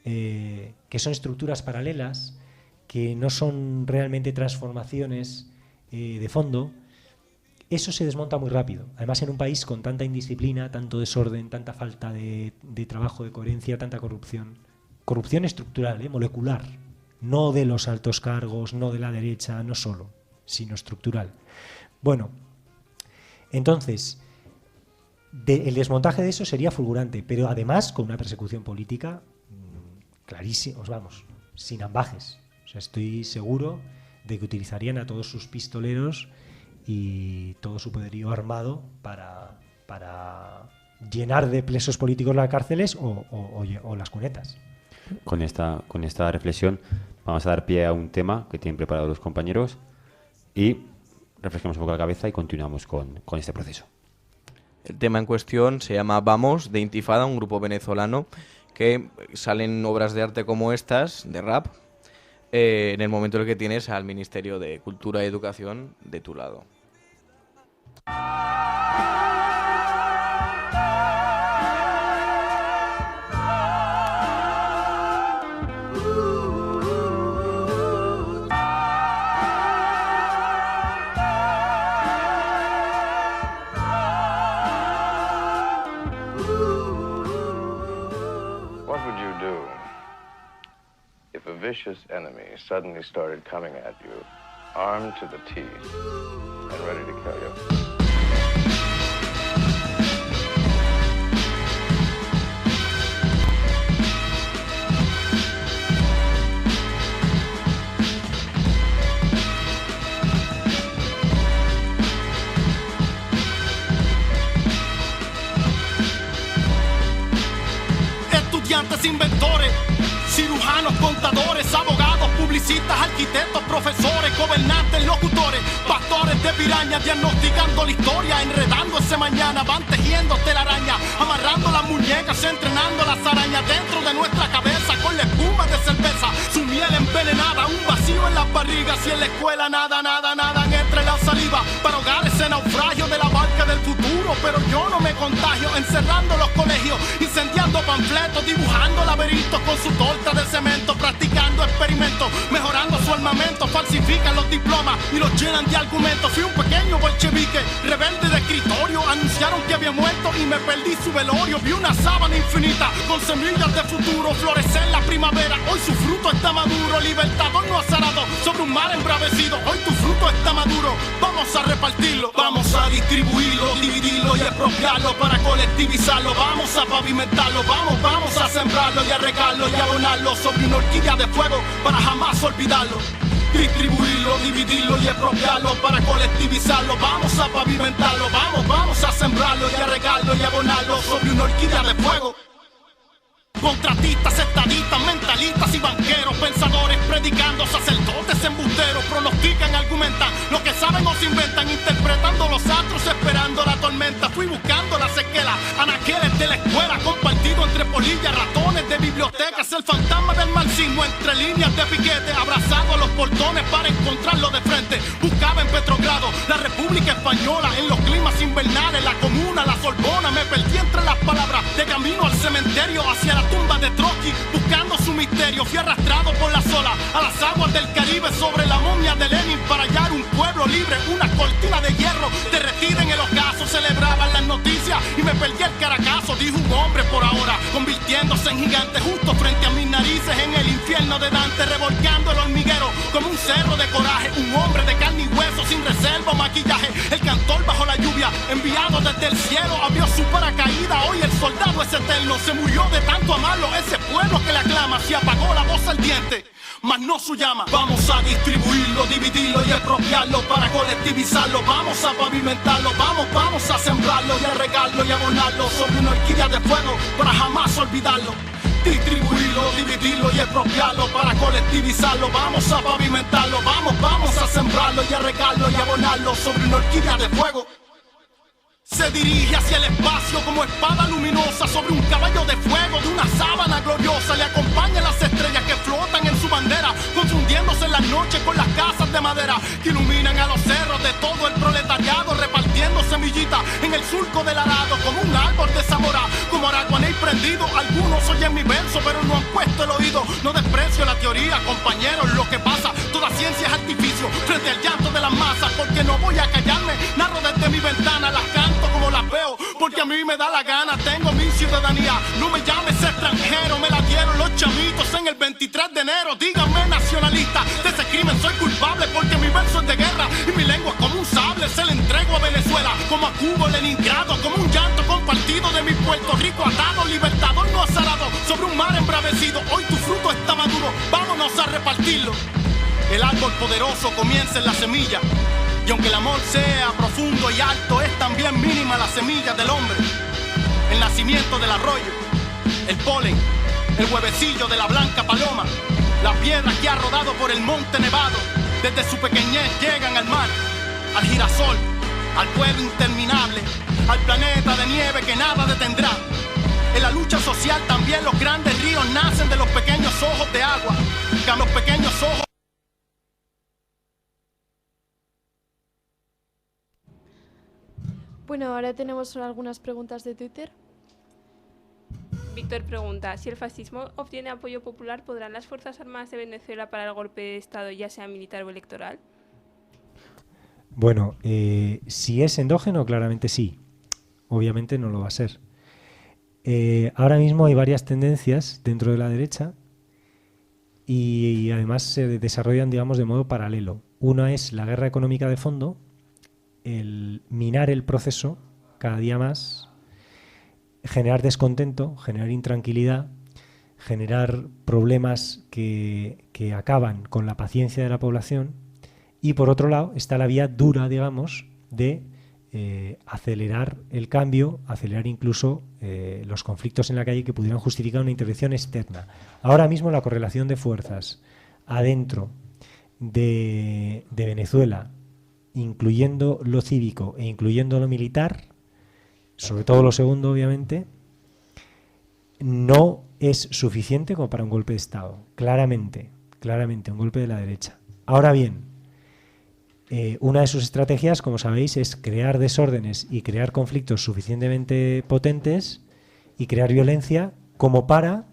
que son estructuras paralelas, que no son realmente transformaciones de fondo, eso se desmonta muy rápido. Además, en un país con tanta indisciplina, tanto desorden, tanta falta de trabajo, de coherencia, tanta corrupción. Corrupción estructural, molecular. No de los altos cargos, no de la derecha, no solo, sino estructural. Bueno, entonces, el desmontaje de eso sería fulgurante, pero además con una persecución política clarísima, vamos, sin ambajes. O sea, estoy seguro de que utilizarían a todos sus pistoleros y todo su poderío armado para llenar de presos políticos las cárceles o las cunetas. Con esta reflexión vamos a dar pie a un tema que tienen preparado los compañeros y refrescamos un poco la cabeza y continuamos con este proceso. El tema en cuestión se llama Vamos, de Intifada, un grupo venezolano que salen obras de arte como estas, de rap, en el momento en el que tienes al Ministerio de Cultura y Educación de tu lado. ferocious enemy suddenly started coming at you, armed to the teeth and ready to kill you. Estudiantes, inventores, cirujanos, contadores, abogados, publicistas, arquitectos, profesores, gobernantes, locutores, pastores de pirañas, diagnosticando la historia, enredando ese mañana, van tejiendo telaraña, amarrando las muñecas, entrenando las arañas dentro de nuestra cabeza con la espuma de cerveza, su miel envenenada, un vacío en las barrigas y en la escuela nada entre la saliva para ahogar ese naufragio de la barca del futuro, pero yo no me contagio, encerrando los colegios, incendiando panfletos, dibujando laberintos con su torta de cemento, practicando experimentos, mejorando su armamento, falsifican los diplomas y los llenan de argumentos. Fui un pequeño bolchevique, rebelde de escritorio, anunciaron que había muerto y me perdí su velorio. Vi una sábana infinita con semillas de futuro, florecer la primavera, hoy su fruto está maduro, libertador no azarado sobre un mar embravecido, hoy tu fruto está maduro, vamos a repartirlo, vamos a distribuirlo, dividirlo y expropiarlo para colectivizarlo, vamos a pavimentarlo, vamos a sembrarlo y a regarlo y abonarlo sobre una horquilla de fuego para jamás olvidarlo. Distribuirlo, dividirlo y expropiarlo para colectivizarlo, vamos a pavimentarlo, vamos a sembrarlo y a regarlo y abonarlo sobre una horquilla de fuego. Contratistas, estadistas, mentalistas y banqueros, pensadores, predicando, sacerdotes, embusteros, pronostican, argumentan, lo que saben o se inventan, interpretando los astros, esperando la tormenta. Fui buscando las esquelas, anaqueles de la escuela, compartido entre polillas, ratones de bibliotecas, el fantasma del marxismo entre líneas de piquete, abrazado a los portones para encontrarlo de frente. Buscaba en Petrogrado la República Española, en los climas invernales, la Comuna, la Sorbona, me perdí entre las palabras, de camino al cementerio, hacia la tumba de Trotsky, buscando su misterio. Fui arrastrado por las olas a las aguas del Caribe, sobre la momia de Lenin para hallar un pueblo libre, una cortina de hierro derretida en el ocaso. Celebraban las noticias y me perdí el caracazo, dijo un hombre por ahora, convirtiéndose en gigante justo frente a mis narices, en el infierno de Dante, revolcando el hormiguero como un cerro de coraje, un hombre de carne y hueso sin reserva o maquillaje, el cantor bajo la lluvia, enviado desde el cielo, abrió su paracaídas, hoy el soldado es eterno, se murió de tanto amarlo, ese pueblo que le aclama, se apagó la voz ardiente, mas no su llama. Vamos a distribuirlo, dividirlo y expropiarlo para colectivizarlo, vamos a pavimentarlo, vamos a sembrarlo y a regarlo y abonarlo sobre una horquilla de fuego para jamás olvidarlo. Distribuirlo, dividirlo y expropiarlo para colectivizarlo, vamos a pavimentarlo, vamos a sembrarlo y a regarlo y abonarlo sobre una horquilla de fuego. Se dirige hacia el espacio como espada luminosa sobre un caballo de fuego de una sábana gloriosa. Le acompañan las estrellas que flotan en su bandera, confundiéndose en las noches con las casas de madera que iluminan a los cerros de todo el proletariado, repartiendo semillitas en el surco del arado como un árbol de Zamora, como araguaney prendido. Algunos oyen mi verso pero no han puesto el oído. No desprecio la teoría, compañeros, lo que pasa, toda ciencia es artificio frente al llanto de las masas, porque no voy a callarme, narro desde mi ventana, las canto como las veo, porque a mí me da la gana, tengo mi ciudadanía, no me llames extranjero, me la dieron los chamitos en el 23 de enero, díganme nacionalista, de ese crimen soy culpable, porque mi verso es de guerra y mi lengua es como un sable, se le entrego a Venezuela, como a Cuba, Leningrado, como un llanto compartido de mi Puerto Rico atado, libertador no azarado, sobre un mar embravecido, hoy tu fruto está maduro, vámonos a repartirlo. El árbol poderoso comienza en la semilla, y aunque el amor sea profundo y alto, es también mínima la semilla del hombre. El nacimiento del arroyo, el polen, el huevecillo de la blanca paloma, la piedra que ha rodado por el monte nevado, desde su pequeñez llegan al mar, al girasol, al fuego interminable, al planeta de nieve que nada detendrá. En la lucha social también los grandes ríos nacen de los pequeños ojos de agua, que a los pequeños ojos. Bueno, ahora tenemos algunas preguntas de Twitter. Víctor pregunta, si el fascismo obtiene apoyo popular, ¿podrán las Fuerzas Armadas de Venezuela parar el golpe de Estado, ya sea militar o electoral? Bueno, si es endógeno, claramente sí. Obviamente no lo va a ser. Ahora mismo hay varias tendencias dentro de la derecha y además se desarrollan, digamos, de modo paralelo. Una es la guerra económica de fondo, el minar el proceso cada día más, generar descontento, generar intranquilidad, generar problemas que acaban con la paciencia de la población, y por otro lado está la vía dura, digamos, de acelerar el cambio, acelerar incluso los conflictos en la calle que pudieran justificar una intervención externa. Ahora mismo la correlación de fuerzas adentro de Venezuela, incluyendo lo cívico e incluyendo lo militar, sobre todo lo segundo obviamente, no es suficiente como para un golpe de Estado. Claramente, un golpe de la derecha. Ahora bien, una de sus estrategias, como sabéis, es crear desórdenes y crear conflictos suficientemente potentes y crear violencia como para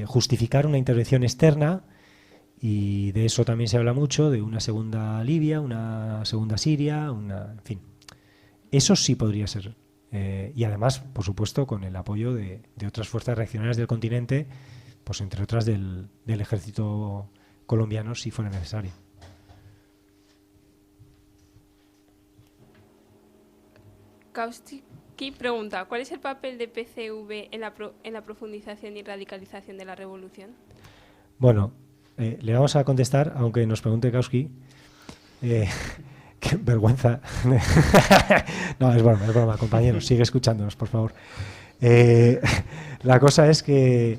justificar una intervención externa, y de eso también se habla mucho, de una segunda Libia, una segunda Siria, en fin. Eso sí podría ser. Y además, por supuesto, con el apoyo de otras fuerzas reaccionarias del continente, pues entre otras del ejército colombiano, si fuera necesario. Kautsky pregunta, ¿cuál es el papel de PCV en la profundización y radicalización de la revolución? Bueno, le vamos a contestar, aunque nos pregunte Kautsky. Qué vergüenza. No, es broma, compañeros, sigue escuchándonos, por favor. La cosa es que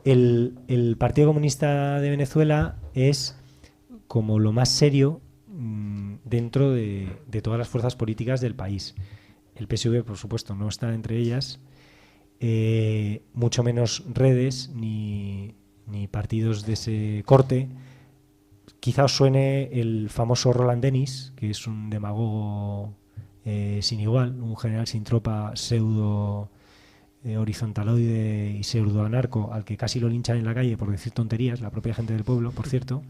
el Partido Comunista de Venezuela es como lo más serio dentro de todas las fuerzas políticas del país. El PSV, por supuesto, no está entre ellas, mucho menos redes ni partidos de ese corte. Quizá os suene el famoso Roland Denis, que es un demagogo sin igual, un general sin tropa, pseudo horizontaloide y pseudo anarco, al que casi lo linchan en la calle por decir tonterías, la propia gente del pueblo, por cierto,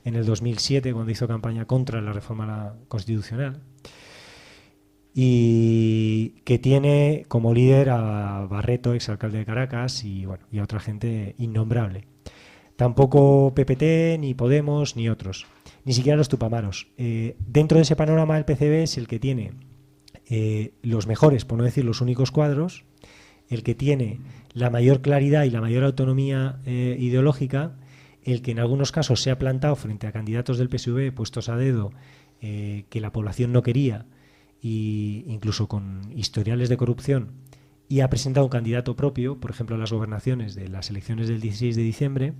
en el 2007, cuando hizo campaña contra la reforma constitucional, y que tiene como líder a Barreto, exalcalde de Caracas, y a otra gente innombrable. Tampoco PPT, ni Podemos, ni otros. Ni siquiera los Tupamaros. Dentro de ese panorama, el PCB es el que tiene los mejores, por no decir los únicos cuadros, el que tiene la mayor claridad y la mayor autonomía ideológica, el que en algunos casos se ha plantado frente a candidatos del PSV puestos a dedo que la población no quería, e incluso con historiales de corrupción, y ha presentado un candidato propio, por ejemplo, a las gobernaciones de las elecciones del 16 de diciembre,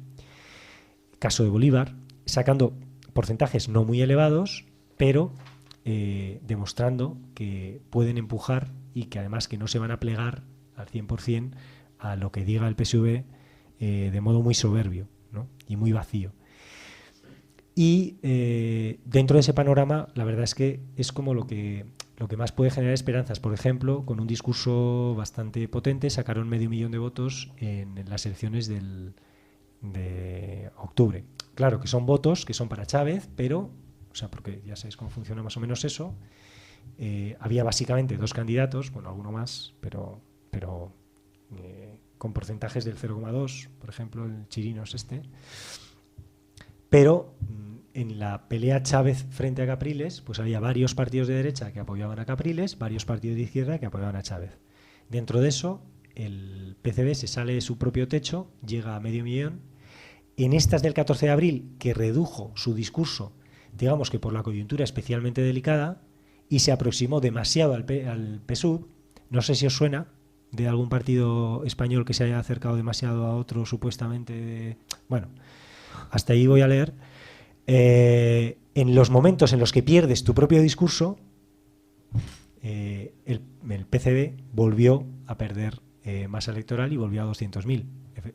caso de Bolívar, sacando porcentajes no muy elevados, pero demostrando que pueden empujar y que además que no se van a plegar al 100% a lo que diga el PSV de modo muy soberbio, ¿no? Y muy vacío. Y dentro de ese panorama, la verdad es que es como lo que más puede generar esperanzas. Por ejemplo, con un discurso bastante potente, sacaron 500.000 de votos en las elecciones de octubre. Claro que son votos que son para Chávez, pero, porque ya sabéis cómo funciona más o menos eso, había básicamente 2 candidatos, bueno, alguno más, pero con porcentajes del 0,2, por ejemplo, el Chirinos pero en la pelea Chávez frente a Capriles, pues había varios partidos de derecha que apoyaban a Capriles, varios partidos de izquierda que apoyaban a Chávez. Dentro de eso, el PCB se sale de su propio techo, llega a 500.000. En estas del 14 de abril, que redujo su discurso, digamos que por la coyuntura especialmente delicada, y se aproximó demasiado al PSUV, no sé si os suena de algún partido español que se haya acercado demasiado a otro supuestamente... Bueno, hasta ahí voy a leer. En los momentos en los que pierdes tu propio discurso, el PCB volvió a perder masa electoral y volvió a 200.000.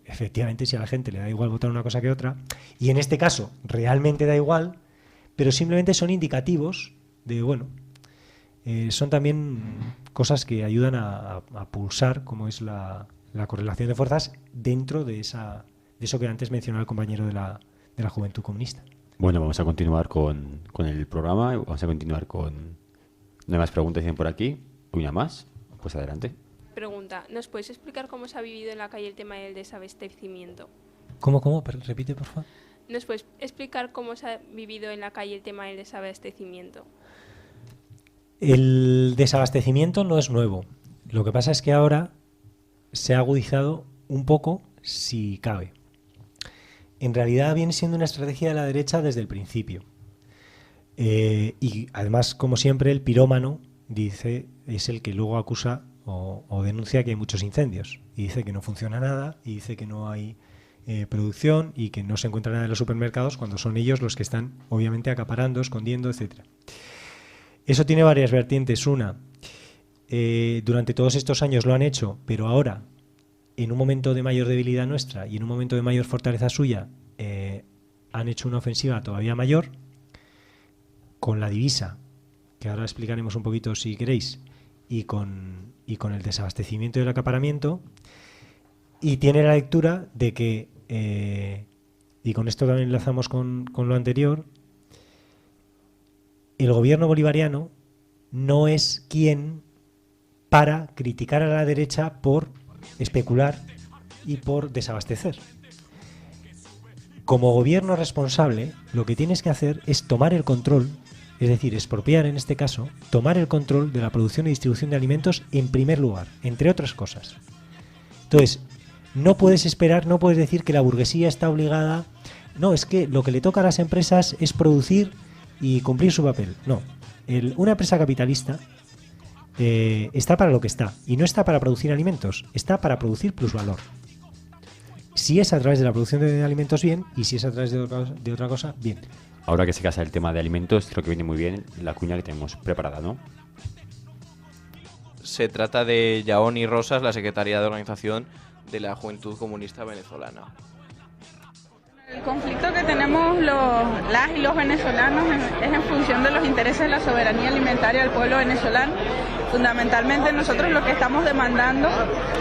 Efectivamente, si a la gente le da igual votar una cosa que otra, y en este caso realmente da igual, pero simplemente son indicativos de, son también cosas que ayudan a pulsar cómo es la correlación de fuerzas dentro de eso que antes mencionaba el compañero de la Juventud Comunista. Bueno, vamos a continuar con el programa. Vamos a continuar con... No hay más preguntas por aquí. Una más. Pues adelante. Pregunta, ¿nos puedes explicar cómo se ha vivido en la calle el tema del desabastecimiento? ¿Cómo? Repite, por favor. ¿Nos puedes explicar cómo se ha vivido en la calle el tema del desabastecimiento? El desabastecimiento no es nuevo. Lo que pasa es que ahora se ha agudizado un poco, si cabe. En realidad viene siendo una estrategia de la derecha desde el principio. Y además, como siempre, el pirómano dice, es el que luego acusa o denuncia que hay muchos incendios. Y dice que no funciona nada, y dice que no hay producción y que no se encuentra nada en los supermercados, cuando son ellos los que están, obviamente, acaparando, escondiendo, etcétera. Eso tiene varias vertientes. Una, durante todos estos años lo han hecho, pero ahora, en un momento de mayor debilidad nuestra y en un momento de mayor fortaleza suya, han hecho una ofensiva todavía mayor, con la divisa, que ahora explicaremos un poquito si queréis, y con el desabastecimiento y el acaparamiento, y tiene la lectura de que, y con esto también enlazamos con lo anterior, el gobierno bolivariano no es quien para criticar a la derecha por especular y por desabastecer. Como gobierno responsable, lo que tienes que hacer es tomar el control, es decir, expropiar en este caso, tomar el control de la producción y distribución de alimentos en primer lugar, entre otras cosas. Entonces, no puedes esperar, no puedes decir que la burguesía está obligada. No, es que lo que le toca a las empresas es producir y cumplir su papel. No, una empresa capitalista está para lo que está, y no está para producir alimentos, está para producir plusvalor. Si es a través de la producción de alimentos, bien, y si es a través de otra cosa, bien. Ahora que se casa el tema de alimentos, creo que viene muy bien la cuña que tenemos preparada, ¿no? Se trata de Yaoni Rosas, la secretaria de organización de la Juventud Comunista Venezolana. El conflicto que tenemos las y los venezolanos es en función de los intereses de la soberanía alimentaria del pueblo venezolano. Fundamentalmente nosotros lo que estamos demandando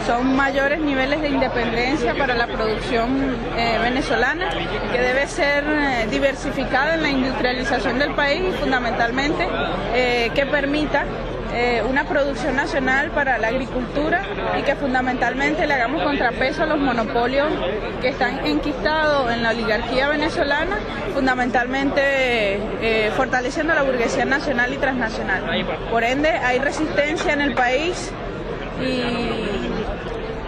son mayores niveles de independencia para la producción venezolana, que debe ser diversificada en la industrialización del país y fundamentalmente que permita una producción nacional para la agricultura y que fundamentalmente le hagamos contrapeso a los monopolios que están enquistados en la oligarquía venezolana, fundamentalmente fortaleciendo la burguesía nacional y transnacional. Por ende, hay resistencia en el país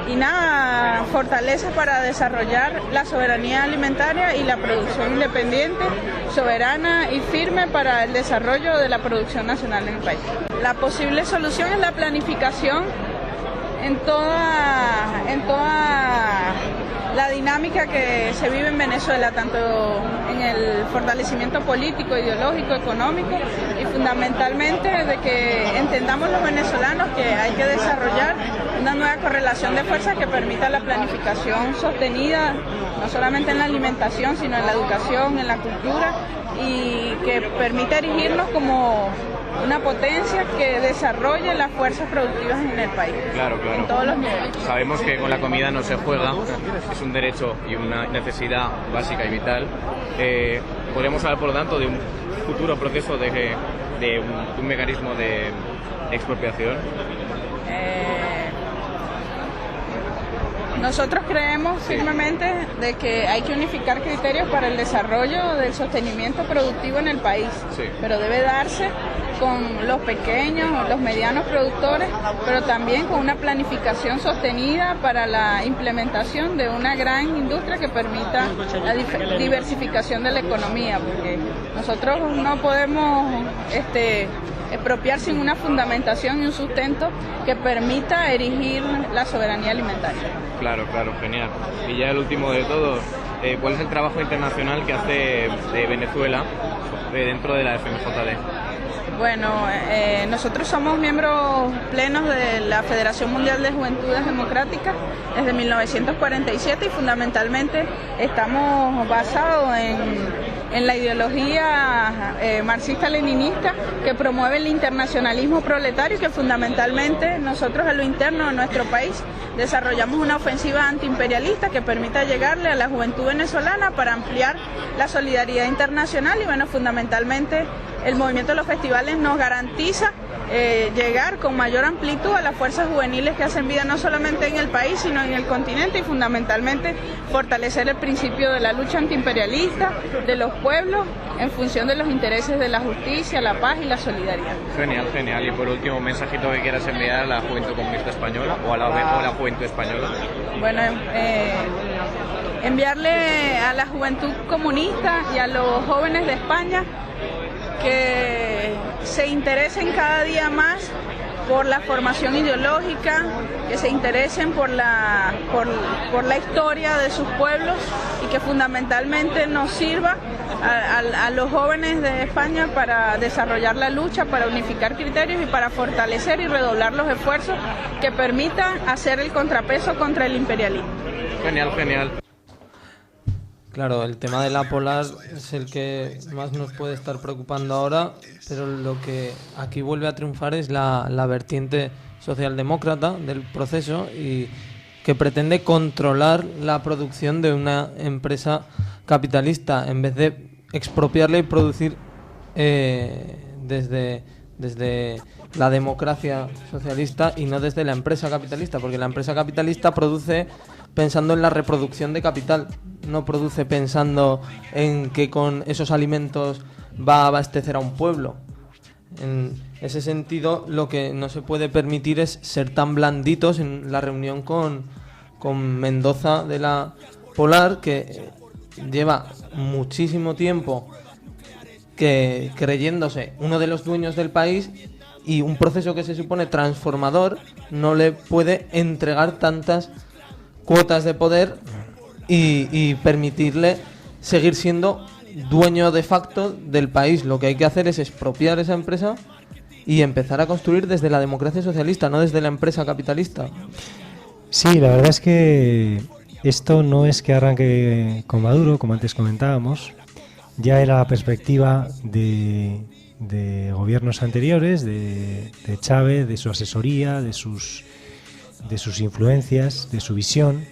y nada, fortaleza para desarrollar la soberanía alimentaria y la producción independiente, soberana y firme para el desarrollo de la producción nacional en el país. La posible solución es la planificación en toda la dinámica que se vive en Venezuela, tanto en el fortalecimiento político, ideológico, económico y fundamentalmente de que entendamos los venezolanos que hay que desarrollar una nueva correlación de fuerzas que permita la planificación sostenida, no solamente en la alimentación, sino en la educación, en la cultura, y que permita erigirnos como una potencia que desarrolle las fuerzas productivas en el país. Claro. En todos los niveles. Sabemos que con la comida no se juega, es un derecho y una necesidad básica y vital. Podríamos hablar, por lo tanto, de un futuro proceso de un mecanismo de expropiación. Nosotros creemos firmemente de que hay que unificar criterios para el desarrollo del sostenimiento productivo en el país, sí, pero debe darse con los pequeños, los medianos productores, pero también con una planificación sostenida para la implementación de una gran industria que permita la diversificación de la economía, porque nosotros no podemos expropiar sin una fundamentación y un sustento que permita erigir la soberanía alimentaria. Claro, genial. Y ya el último de todo, ¿cuál es el trabajo internacional que hace Venezuela dentro de la FMJD? Bueno, nosotros somos miembros plenos de la Federación Mundial de Juventudes Democráticas desde 1947 y fundamentalmente estamos basados en la ideología marxista-leninista que promueve el internacionalismo proletario y que fundamentalmente nosotros en lo interno de nuestro país desarrollamos una ofensiva antiimperialista que permita llegarle a la juventud venezolana para ampliar la solidaridad internacional y bueno, fundamentalmente el movimiento de los festivales nos garantiza llegar con mayor amplitud a las fuerzas juveniles que hacen vida no solamente en el país, sino en el continente, y fundamentalmente fortalecer el principio de la lucha antiimperialista de los pueblos en función de los intereses de la justicia, la paz y la solidaridad. Genial, genial. Y por último, un mensajito que quieras enviar a la Juventud Comunista Española o a la Juventud Española. Bueno, enviarle a la juventud comunista y a los jóvenes de España que se interesen cada día más por la formación ideológica, que se interesen por la historia de sus pueblos y que fundamentalmente nos sirva a los jóvenes de España para desarrollar la lucha, para unificar criterios y para fortalecer y redoblar los esfuerzos que permitan hacer el contrapeso contra el imperialismo. Genial, genial. Claro, el tema de la Polar es el que más nos puede estar preocupando ahora, pero lo que aquí vuelve a triunfar es la vertiente socialdemócrata del proceso y que pretende controlar la producción de una empresa capitalista en vez de expropiarla y producir desde la democracia socialista y no desde la empresa capitalista, porque la empresa capitalista produce pensando en la reproducción de capital, no produce pensando en que con esos alimentos va a abastecer a un pueblo. En ese sentido, lo que no se puede permitir es ser tan blanditos en la reunión con Mendoza de la Polar, que lleva muchísimo tiempo creyéndose uno de los dueños del país, y un proceso que se supone transformador no le puede entregar tantas cuotas de poder y permitirle seguir siendo dueño de facto del país. Lo que hay que hacer es expropiar esa empresa y empezar a construir desde la democracia socialista, no desde la empresa capitalista. Sí, la verdad es que esto no es que arranque con Maduro, como antes comentábamos. Ya era la perspectiva de gobiernos anteriores, de Chávez, de su asesoría, de sus influencias, de su visión.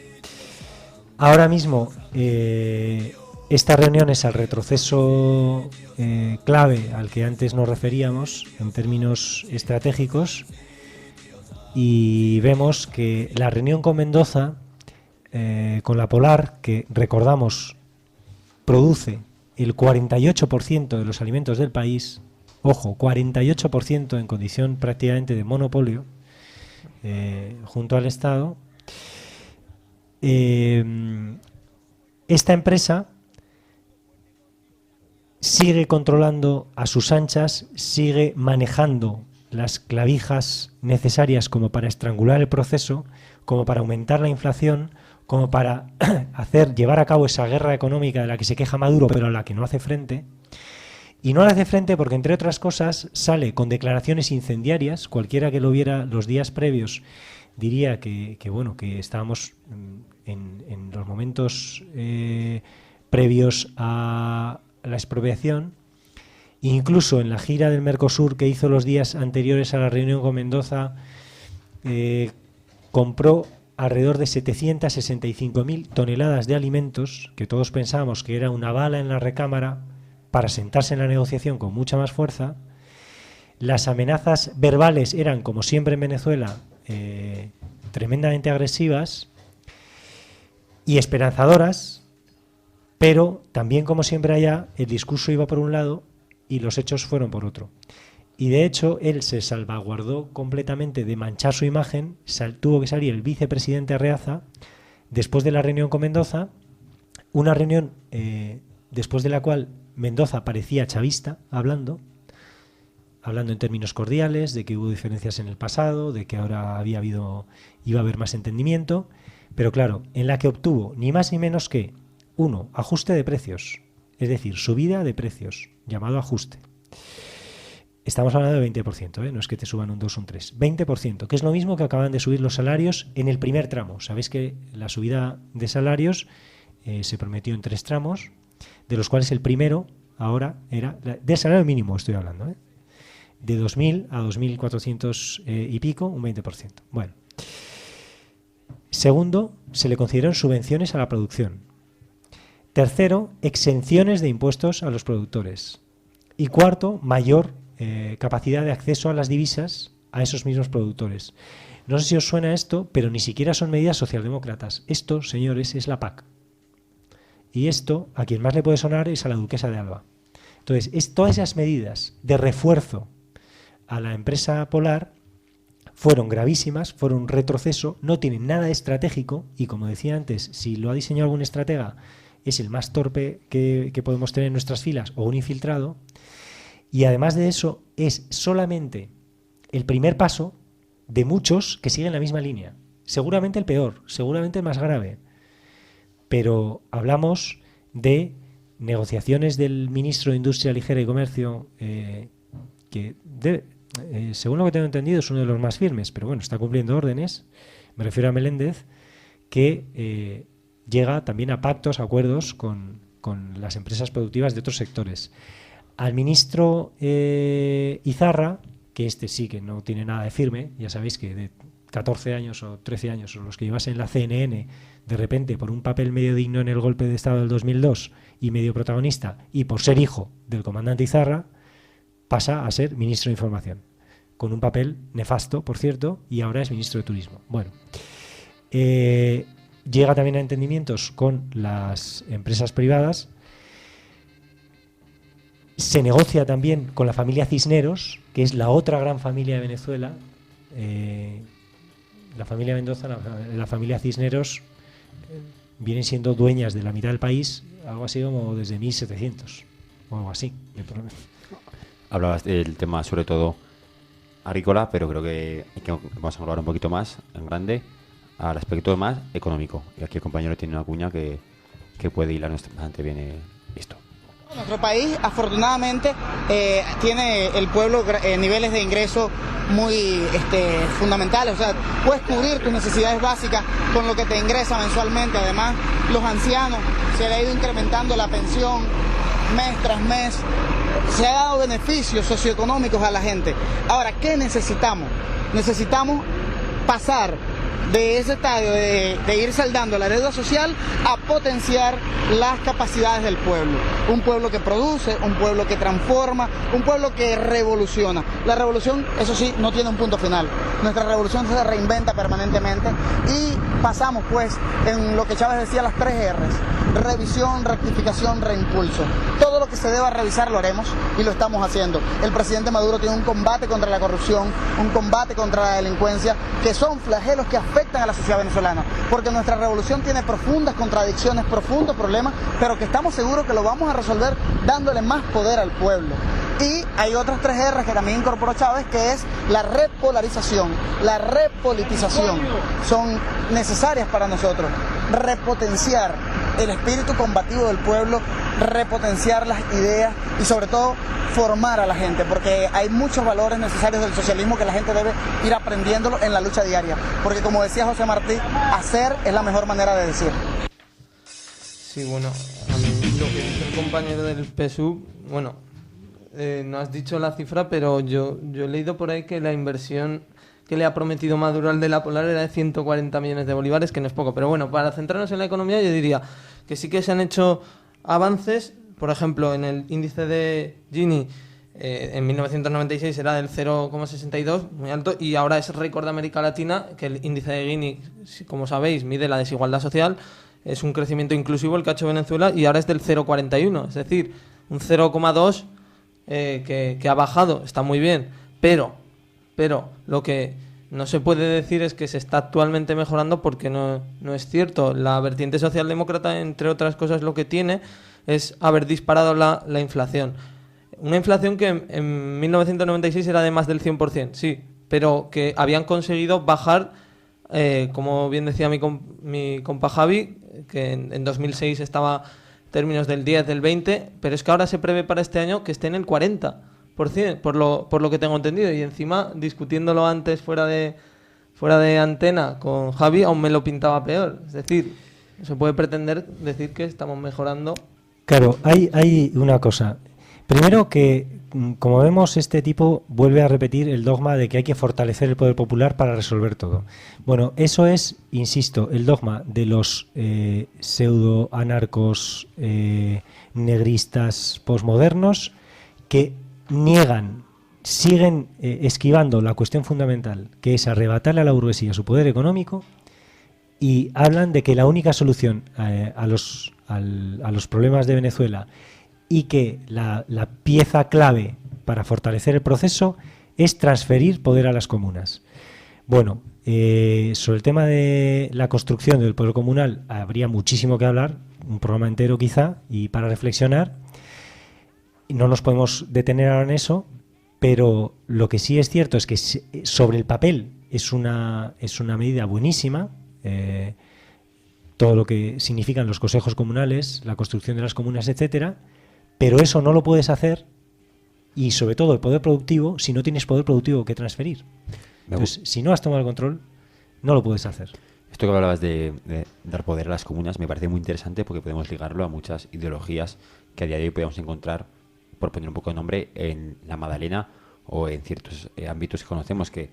Ahora mismo esta reunión es al retroceso clave al que antes nos referíamos en términos estratégicos, y vemos que la reunión con Mendoza, con la Polar, que recordamos produce el 48% de los alimentos del país, ojo, 48% en condición prácticamente de monopolio, junto al Estado. Esta empresa sigue controlando a sus anchas, sigue manejando las clavijas necesarias como para estrangular el proceso, como para aumentar la inflación, como para llevar a cabo esa guerra económica de la que se queja Maduro, pero a la que no hace frente. Y no le hace frente porque, entre otras cosas, sale con declaraciones incendiarias. Cualquiera que lo viera los días previos diría que estábamos en los momentos previos a la expropiación. Incluso en la gira del Mercosur que hizo los días anteriores a la reunión con Mendoza, compró alrededor de 765.000 toneladas de alimentos, que todos pensábamos que era una bala en la recámara, para sentarse en la negociación con mucha más fuerza. Las amenazas verbales eran, como siempre en Venezuela, tremendamente agresivas y esperanzadoras, pero también, como siempre allá, el discurso iba por un lado y los hechos fueron por otro. Y de hecho, él se salvaguardó completamente de manchar su imagen. Tuvo que salir el vicepresidente Arreaza después de la reunión con Mendoza, una reunión después de la cual Mendoza parecía chavista, hablando en términos cordiales, de que hubo diferencias en el pasado, de que ahora iba a haber más entendimiento, pero claro, en la que obtuvo ni más ni menos que ajuste de precios, es decir, subida de precios, llamado ajuste. Estamos hablando de 20%, no es que te suban un 2 o un 3, 20%, que es lo mismo que acaban de subir los salarios en el primer tramo. Sabéis que la subida de salarios se prometió en 3 tramos, de los cuales el primero ahora era, del salario mínimo estoy hablando, de 2.000 a 2.400 y pico, un 20%. Bueno. Segundo, se le concedieron subvenciones a la producción. Tercero, exenciones de impuestos a los productores. Y cuarto, mayor capacidad de acceso a las divisas a esos mismos productores. No sé si os suena esto, pero ni siquiera son medidas socialdemócratas. Esto, señores, es la PAC. Y esto, a quien más le puede sonar, es a la duquesa de Alba. Entonces, todas esas medidas de refuerzo a la empresa Polar fueron gravísimas, fueron un retroceso, no tienen nada estratégico y, como decía antes, si lo ha diseñado algún estratega, es el más torpe que podemos tener en nuestras filas o un infiltrado. Y además de eso, es solamente el primer paso de muchos que siguen la misma línea. Seguramente el peor, seguramente el más grave. Pero hablamos de negociaciones del ministro de Industria, Ligera y Comercio, que según lo que tengo entendido es uno de los más firmes, pero bueno, está cumpliendo órdenes. Me refiero a Meléndez, que llega también a pactos, a acuerdos con las empresas productivas de otros sectores. Al ministro Izarra, que este sí que no tiene nada de firme, ya sabéis que de 14 años o 13 años o los que llevasen la CNN, de repente por un papel medio digno en el golpe de Estado del 2002 y medio protagonista, y por ser hijo del comandante Izarra, pasa a ser ministro de Información, con un papel nefasto, por cierto, y ahora es ministro de Turismo. Bueno, llega también a entendimientos con las empresas privadas. Se negocia también con la familia Cisneros, que es la otra gran familia de Venezuela. La familia Mendoza, la familia Cisneros, vienen siendo dueñas de la mitad del país, algo así como desde 1700, o algo así. Hablabas del tema sobre todo agrícola, pero creo que vamos a hablar un poquito más en grande al aspecto más económico. Y aquí el compañero tiene una cuña que puede hilar bastante bien esto. Nuestro país, afortunadamente, tiene el pueblo niveles de ingreso muy fundamentales. O sea, puedes cubrir tus necesidades básicas con lo que te ingresa mensualmente. Además, los ancianos, se le ha ido incrementando la pensión mes tras mes. Se ha dado beneficios socioeconómicos a la gente. Ahora, ¿qué necesitamos? Necesitamos pasar de ese estadio de ir saldando la deuda social a potenciar las capacidades del pueblo. Un pueblo que produce, un pueblo que transforma, un pueblo que revoluciona. La revolución, eso sí, no tiene un punto final. Nuestra revolución se reinventa permanentemente y pasamos pues en lo que Chávez decía, las 3 R's: revisión, rectificación, reimpulso. Todo lo que se deba revisar lo haremos y lo estamos haciendo. El presidente Maduro tiene un combate contra la corrupción, un combate contra la delincuencia, que son flagelos que afectan a la sociedad venezolana, porque nuestra revolución tiene profundas contradicciones, profundos problemas, pero que estamos seguros que lo vamos a resolver dándole más poder al pueblo. Y hay otras 3 R's que también incorporó Chávez, que es la repolarización, la repolitización. Son necesarias para nosotros. Repotenciar el espíritu combativo del pueblo, repotenciar las ideas y sobre todo formar a la gente, porque hay muchos valores necesarios del socialismo que la gente debe ir aprendiéndolo en la lucha diaria, porque como decía José Martí, hacer es la mejor manera de decir. Sí, bueno, a mí lo que dice el compañero del PSUV, bueno, no has dicho la cifra, pero yo he leído por ahí que la inversión que le ha prometido Maduro al de la Polar era de 140 millones de bolívares, que no es poco. Pero bueno, para centrarnos en la economía, yo diría que sí que se han hecho avances. Por ejemplo, en el índice de Gini, en 1996 era del 0,62, muy alto, y ahora es récord de América Latina, que el índice de Gini, como sabéis, mide la desigualdad social. Es un crecimiento inclusivo el que ha hecho Venezuela, y ahora es del 0,41, es decir, un 0,2 que ha bajado. Está muy bien, pero lo que no se puede decir es que se está actualmente mejorando, porque no es cierto. La vertiente socialdemócrata, entre otras cosas, lo que tiene es haber disparado la inflación. Una inflación que en 1996 era de más del 100%, sí, pero que habían conseguido bajar, como bien decía mi compa Javi, que en 2006 estaba en términos del 10, del 20, pero es que ahora se prevé para este año que esté en el 40%, por lo que tengo entendido. Y encima, discutiéndolo antes fuera de antena con Javi, aún me lo pintaba peor. Es decir, no se puede pretender decir que estamos mejorando. Claro, hay una cosa. Primero que, como vemos, este tipo vuelve a repetir el dogma de que hay que fortalecer el poder popular para resolver todo. Bueno, eso es, insisto, el dogma de los pseudo-anarcos negristas posmodernos, que niegan, siguen esquivando la cuestión fundamental, que es arrebatarle a la burguesía su poder económico, y hablan de que la única solución a los problemas de Venezuela y que la pieza clave para fortalecer el proceso es transferir poder a las comunas. Bueno, sobre el tema de la construcción del poder comunal habría muchísimo que hablar, un programa entero quizá, y para reflexionar. No nos podemos detener ahora en eso, pero lo que sí es cierto es que sobre el papel es una medida buenísima, todo lo que significan los consejos comunales, la construcción de las comunas, etcétera, pero eso no lo puedes hacer, y sobre todo el poder productivo, si no tienes poder productivo que transferir. Entonces, si no has tomado el control, no lo puedes hacer. Esto que hablabas de dar poder a las comunas me parece muy interesante, porque podemos ligarlo a muchas ideologías que a día de hoy podemos encontrar, por poner un poco de nombre, en la Magdalena o en ciertos ámbitos que conocemos que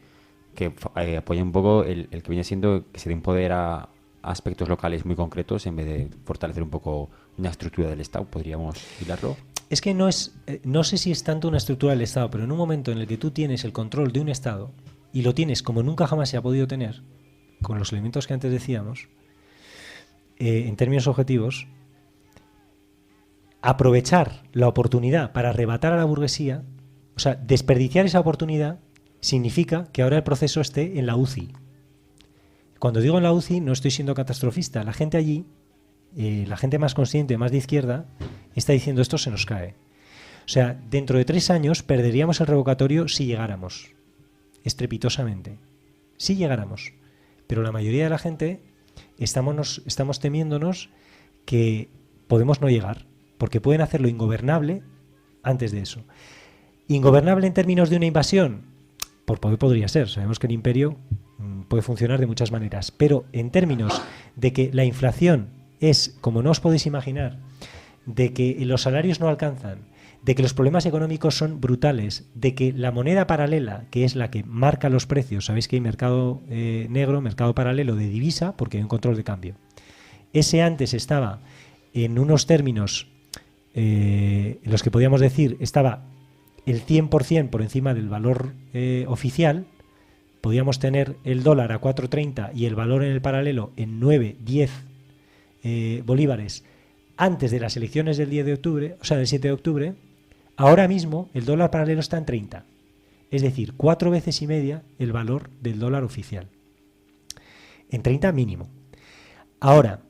apoyan un poco el que viene siendo que se dé un poder a aspectos locales muy concretos en vez de fortalecer un poco una estructura del Estado. ¿Podríamos hilarlo? Es que no sé si es tanto una estructura del Estado, pero en un momento en el que tú tienes el control de un Estado y lo tienes como nunca jamás se ha podido tener, con los elementos que antes decíamos, en términos objetivos, aprovechar la oportunidad para arrebatar a la burguesía, o sea, desperdiciar esa oportunidad, significa que ahora el proceso esté en la UCI. Cuando digo en la UCI no estoy siendo catastrofista. La gente allí, la gente más consciente, más de izquierda, está diciendo esto se nos cae. O sea, dentro de 3 años perderíamos el revocatorio si llegáramos, estrepitosamente. Si llegáramos. Pero la mayoría de la gente estamos temiéndonos que podemos no llegar, porque pueden hacerlo ingobernable antes de eso. Ingobernable en términos de una invasión, por poder podría ser. Sabemos que el imperio puede funcionar de muchas maneras, pero en términos de que la inflación es, como no os podéis imaginar, de que los salarios no alcanzan, de que los problemas económicos son brutales, de que la moneda paralela, que es la que marca los precios, sabéis que hay mercado negro, mercado paralelo de divisa, porque hay un control de cambio. Ese antes estaba en unos términos en los que podíamos decir estaba el 100% por encima del valor oficial. Podíamos tener el dólar a 4,30 y el valor en el paralelo en 9, 10 bolívares antes de las elecciones del 10 de octubre, o sea, del 7 de octubre. Ahora mismo el dólar paralelo está en 30. Es decir, 4 veces y media el valor del dólar oficial. En 30 mínimo. Ahora,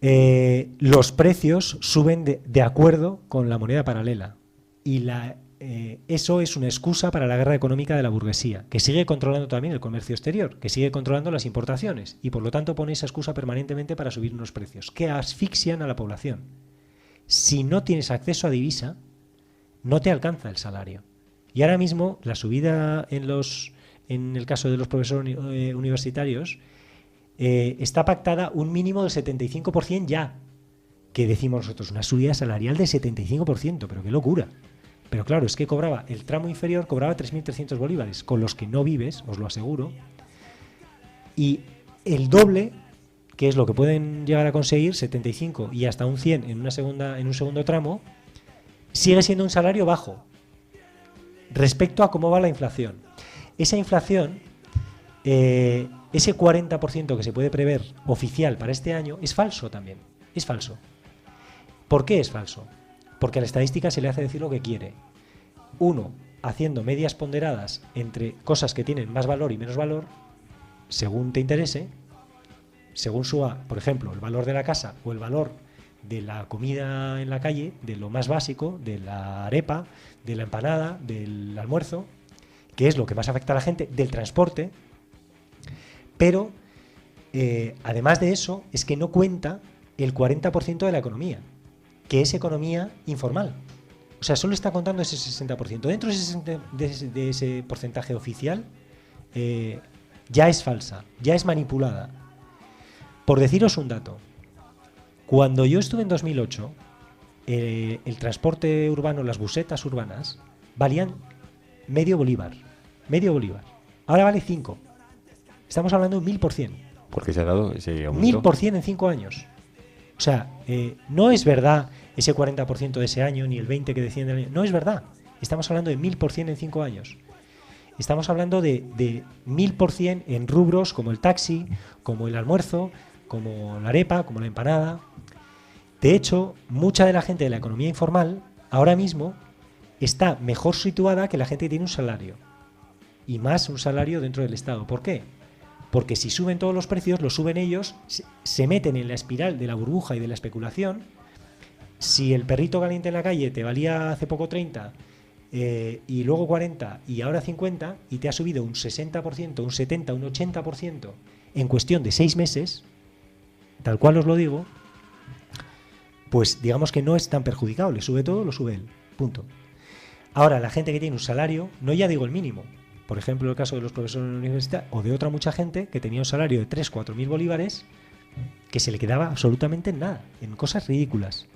los precios suben de acuerdo con la moneda paralela. Y eso es una excusa para la guerra económica de la burguesía, que sigue controlando también el comercio exterior, que sigue controlando las importaciones, y por lo tanto pone esa excusa permanentemente para subir unos precios, que asfixian a la población. Si no tienes acceso a divisa, no te alcanza el salario. Y ahora mismo la subida en el caso de los profesores universitarios está pactada un mínimo del 75% ya, que decimos nosotros, una subida salarial del 75%, pero qué locura. Pero claro, es que el tramo inferior cobraba 3.300 bolívares, con los que no vives, os lo aseguro, y el doble, que es lo que pueden llegar a conseguir, 75 y hasta un 100 en un segundo tramo, sigue siendo un salario bajo respecto a cómo va la inflación. Esa inflación, ese 40% que se puede prever oficial para este año, es falso también, es falso. ¿Por qué es falso? Porque a la estadística se le hace decir lo que quiere. Uno, haciendo medias ponderadas entre cosas que tienen más valor y menos valor, según te interese, según suba, por ejemplo, el valor de la casa o el valor de la comida en la calle, de lo más básico, de la arepa, de la empanada, del almuerzo, que es lo que más afecta a la gente, del transporte. Pero, además de eso, es que no cuenta el 40% de la economía, que es economía informal. O sea, solo está contando ese 60%. Dentro de ese porcentaje oficial ya es falsa, ya es manipulada. Por deciros un dato, cuando yo estuve en 2008, el transporte urbano, las busetas urbanas, valían medio bolívar. Ahora vale 5. Estamos hablando de un 1000%. ¿Por qué se ha dado ese aumento? 1000% en 5 años. O sea, no es verdad ese 40% de ese año, ni el 20% que decían del año. No es verdad. Estamos hablando de 1000% en 5 años. Estamos hablando de 1000% en rubros como el taxi, como el almuerzo, como la arepa, como la empanada. De hecho, mucha de la gente de la economía informal ahora mismo está mejor situada que la gente que tiene un salario. Y más un salario dentro del Estado. ¿Por qué? Porque si suben todos los precios, los suben ellos, se meten en la espiral de la burbuja y de la especulación. Si el perrito caliente en la calle te valía hace poco 30 y luego 40 y ahora 50 y te ha subido un 60%, un 70%, un 80% en cuestión de 6 meses, tal cual os lo digo, pues digamos que no es tan perjudicado, le sube todo, lo sube él, punto. Ahora, la gente que tiene un salario, no ya digo el mínimo, por ejemplo el caso de los profesores de la universidad o de otra mucha gente que tenía un salario de 3.000 o 4.000 bolívares que se le quedaba absolutamente en nada, en cosas ridículas.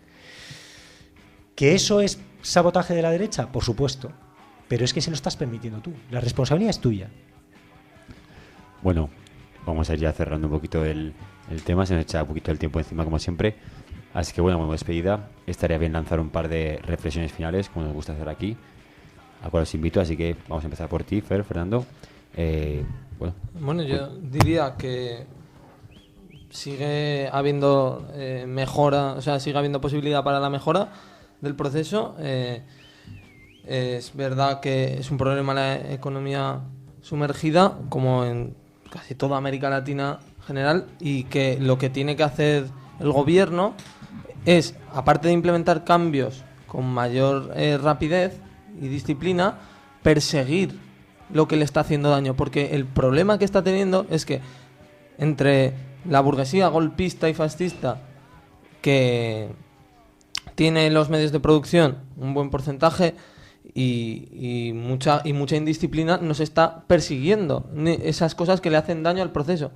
¿Que eso es sabotaje de la derecha? Por supuesto, pero es que se lo estás permitiendo tú, la responsabilidad es tuya. Bueno, vamos a ir ya cerrando un poquito el tema, se nos echa un poquito el tiempo encima como siempre, así que bueno, como despedida estaría bien lanzar un par de reflexiones finales como nos gusta hacer aquí, a cual os invito, así que vamos a empezar por ti, Fernando. Bueno, yo diría que sigue habiendo mejora, o sea, sigue habiendo posibilidad para la mejora del proceso. Es verdad que es un problema la economía sumergida, como en casi toda América Latina en general, y que lo que tiene que hacer el gobierno es, aparte de implementar cambios con mayor rapidez y disciplina, perseguir lo que le está haciendo daño, porque el problema que está teniendo es que entre la burguesía golpista y fascista, que tiene los medios de producción un buen porcentaje y mucha indisciplina, nos está persiguiendo esas cosas que le hacen daño al proceso.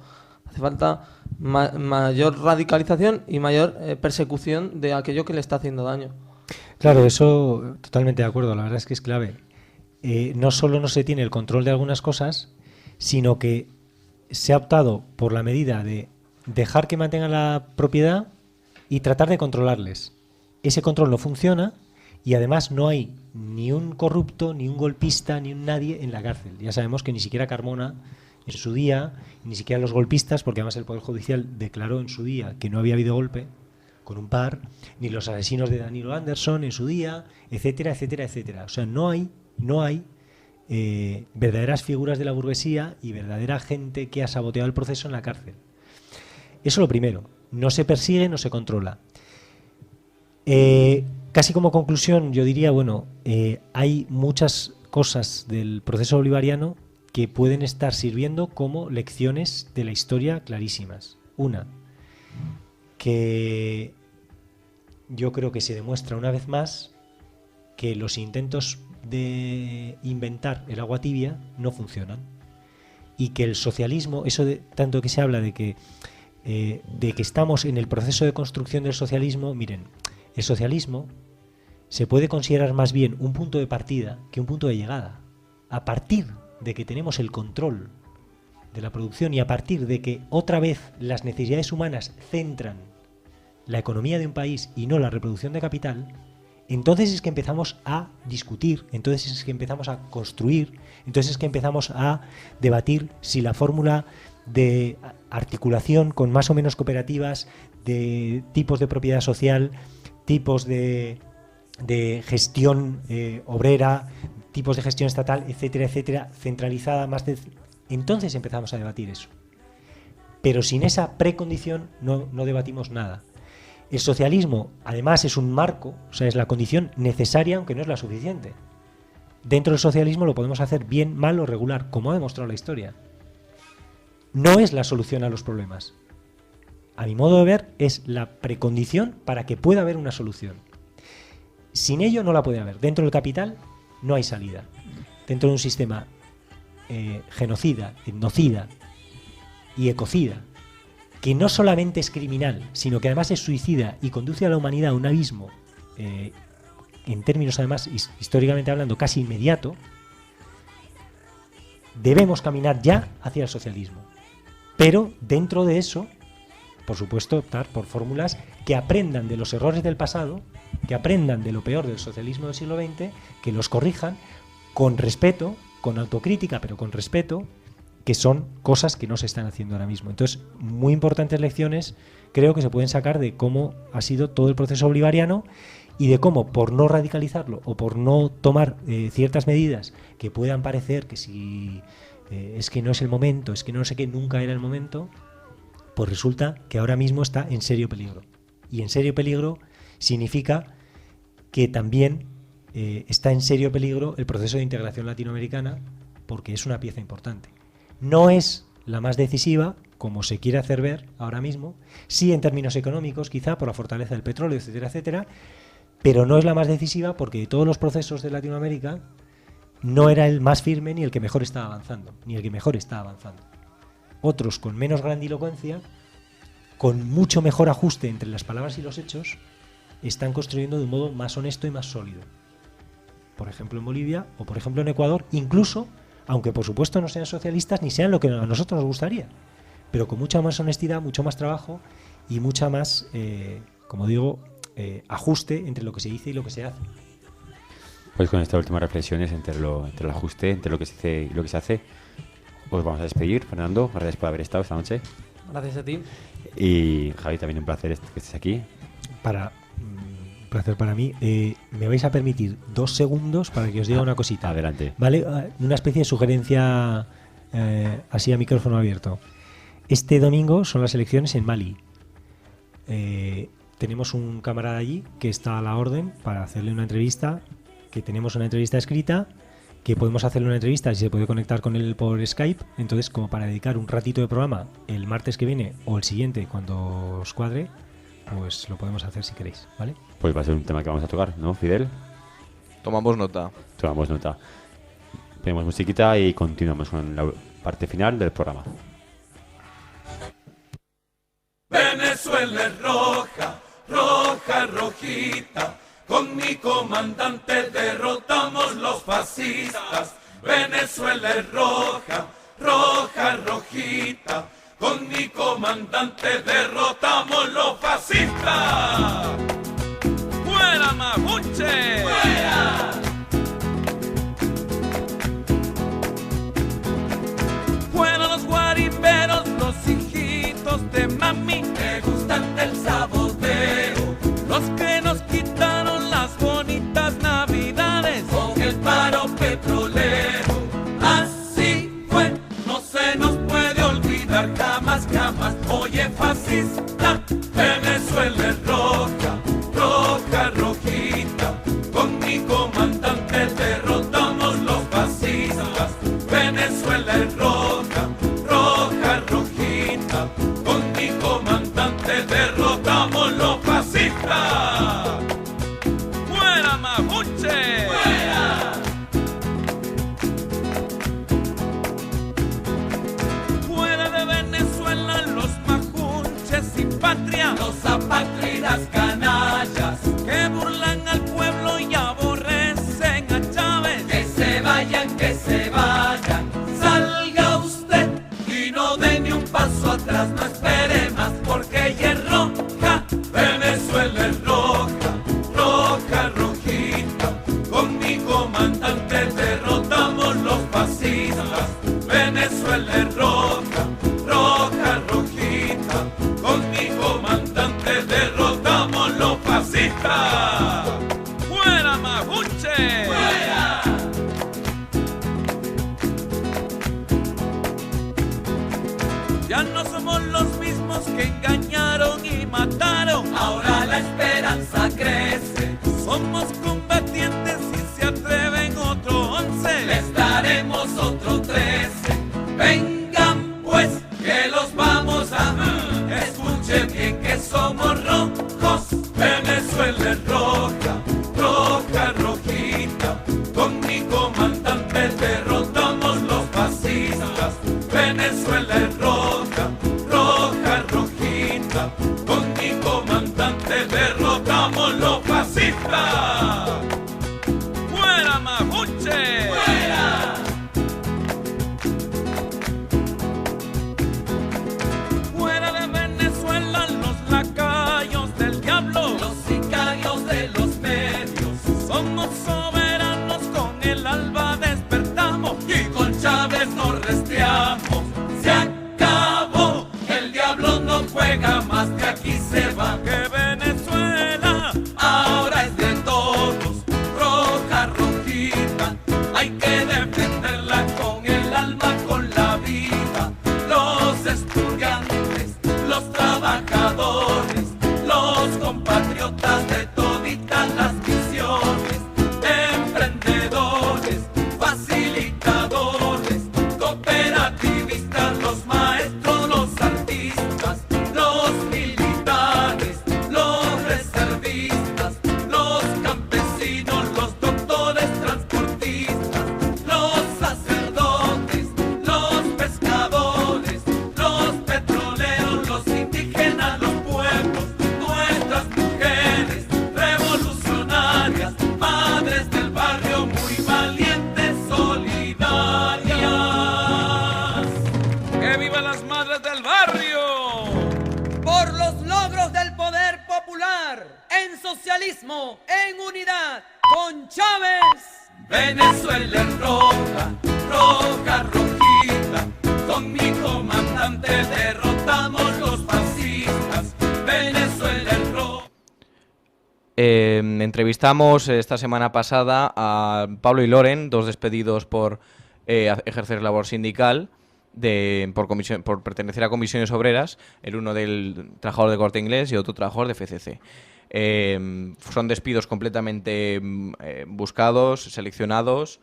Hace falta mayor radicalización y mayor persecución de aquello que le está haciendo daño. Claro, eso totalmente de acuerdo, la verdad es que es clave. No solo no se tiene el control de algunas cosas, sino que se ha optado por la medida de dejar que mantengan la propiedad y tratar de controlarles. Ese control no funciona y además no hay ni un corrupto, ni un golpista, ni un nadie en la cárcel. Ya sabemos que ni siquiera Carmona en su día, ni siquiera los golpistas, porque además el Poder Judicial declaró en su día que no había habido golpe, con un par, ni los asesinos de Danilo Anderson en su día, etcétera, etcétera, etcétera. O sea, no hay verdaderas figuras de la burguesía y verdadera gente que ha saboteado el proceso en la cárcel. Eso lo primero. No se persigue, no se controla. Casi como conclusión, yo diría, bueno, hay muchas cosas del proceso bolivariano que pueden estar sirviendo como lecciones de la historia clarísimas. Una, que yo creo que se demuestra una vez más que los intentos de inventar el agua tibia no funcionan y que el socialismo, eso de tanto que se habla de que estamos en el proceso de construcción del socialismo, miren, el socialismo se puede considerar más bien un punto de partida que un punto de llegada. A partir de que tenemos el control de la producción y a partir de que otra vez las necesidades humanas centran la economía de un país y no la reproducción de capital, entonces es que empezamos a discutir, entonces es que empezamos a construir, entonces es que empezamos a debatir si la fórmula de articulación con más o menos cooperativas, de tipos de propiedad social, tipos de gestión obrera, tipos de gestión estatal, etcétera, etcétera, centralizada, entonces empezamos a debatir eso. Pero sin esa precondición no debatimos nada. El socialismo, además, es un marco, o sea, es la condición necesaria, aunque no es la suficiente. Dentro del socialismo lo podemos hacer bien, mal o regular, como ha demostrado la historia. No es la solución a los problemas. A mi modo de ver, es la precondición para que pueda haber una solución. Sin ello no la puede haber. Dentro del capital no hay salida. Dentro de un sistema genocida, etnocida y ecocida, que no solamente es criminal, sino que además es suicida y conduce a la humanidad a un abismo, en términos además, históricamente hablando, casi inmediato, debemos caminar ya hacia el socialismo. Pero dentro de eso por supuesto, optar por fórmulas que aprendan de los errores del pasado, que aprendan de lo peor del socialismo del siglo XX, que los corrijan con respeto, con autocrítica, pero con respeto, que son cosas que no se están haciendo ahora mismo. Entonces, muy importantes lecciones creo que se pueden sacar de cómo ha sido todo el proceso bolivariano y de cómo, por no radicalizarlo o por no tomar ciertas medidas que puedan parecer que si es que no es el momento, es que no sé qué, nunca era el momento, pues resulta que ahora mismo está en serio peligro. Y en serio peligro significa que también está en serio peligro el proceso de integración latinoamericana, porque es una pieza importante. No es la más decisiva, como se quiere hacer ver ahora mismo, sí en términos económicos, quizá por la fortaleza del petróleo, etcétera, etcétera, pero no es la más decisiva porque de todos los procesos de Latinoamérica no era el más firme ni el que mejor estaba avanzando, ni el que mejor está avanzando. Otros con menos grandilocuencia, con mucho mejor ajuste entre las palabras y los hechos, están construyendo de un modo más honesto y más sólido. Por ejemplo en Bolivia o por ejemplo en Ecuador, incluso, aunque por supuesto no sean socialistas ni sean lo que a nosotros nos gustaría, pero con mucha más honestidad, mucho más trabajo y mucha más, como digo, ajuste entre lo que se dice y lo que se hace. Pues con estas últimas reflexiones entre el ajuste, entre lo que se dice y lo que se hace, os vamos a despedir. Fernando, gracias por haber estado esta noche. Gracias a ti. Y Javi, también un placer que estés aquí. Un placer para mí. Me vais a permitir 2 segundos para que os diga una cosita. Adelante. ¿Vale? Una especie de sugerencia así a micrófono abierto. Este domingo son las elecciones en Mali. Tenemos un camarada allí que está a la orden para hacerle una entrevista, que tenemos una entrevista escrita, que podemos hacerle una entrevista y se puede conectar con él por Skype. Entonces, como para dedicar un ratito de programa el martes que viene o el siguiente, cuando os cuadre, pues lo podemos hacer si queréis, ¿vale? Pues va a ser un tema que vamos a tocar, ¿no, Fidel? Tomamos nota. Tomamos nota. Ponemos musiquita y continuamos con la parte final del programa. Venezuela es roja, roja, rojita. Con mi comandante derrotamos los fascistas. Venezuela es roja, roja, rojita. Con mi comandante derrotamos los fascistas. ¡Fuera, mapuche! ¡Fuera! Fuera los guariberos, los hijitos de mami, que gustan del saboteo. Los que nos quitaron las bonitas navidades con el paro petrolero. Así fue, no se nos puede olvidar jamás, jamás. Oye, fascista, Venezuela es roja, roja, rojita. Con mi comandante derrotamos los fascistas. Venezuela es roja, roja, rojita. Con mi comandante derrotamos los fascistas. ¡Fuera, mapuche! ¡Fuera! Fuera de Venezuela los majunches sin patria, los apátridas canallas que burlan al pueblo y aborrecen a Chávez. Que se vayan, que se vayan. Salga usted y no dé ni un paso atrás, no espere más porque ella es roja. Venezuela es roja, roja, rojita. Con mi comandante derrotamos los fascistas. Venezuela es roja, roja, rojita. Con mi comandante derrotamos los fascistas. ¡Fuera, mapuche! ¡Fuera! Ya no somos los mismos que engañaron y mataron. Ahora la esperanza crece. Somos combatientes y se atreven otro 11. Les daremos otro 13. Vengan pues, que los vamos a... Escuchen bien que somos rojos. Venezuela es roja, roja, rojita. socialismo en unidad con Chávez. Venezuela es roja, roja, rojita, con mi comandante derrotamos los fascistas. Venezuela es roja. Entrevistamos esta semana pasada a Pablo y Loren, dos despedidos por ejercer labor sindical, por pertenecer a comisiones obreras, el uno del trabajador de Corte Inglés y otro trabajador de FCC. Son despidos completamente buscados, seleccionados,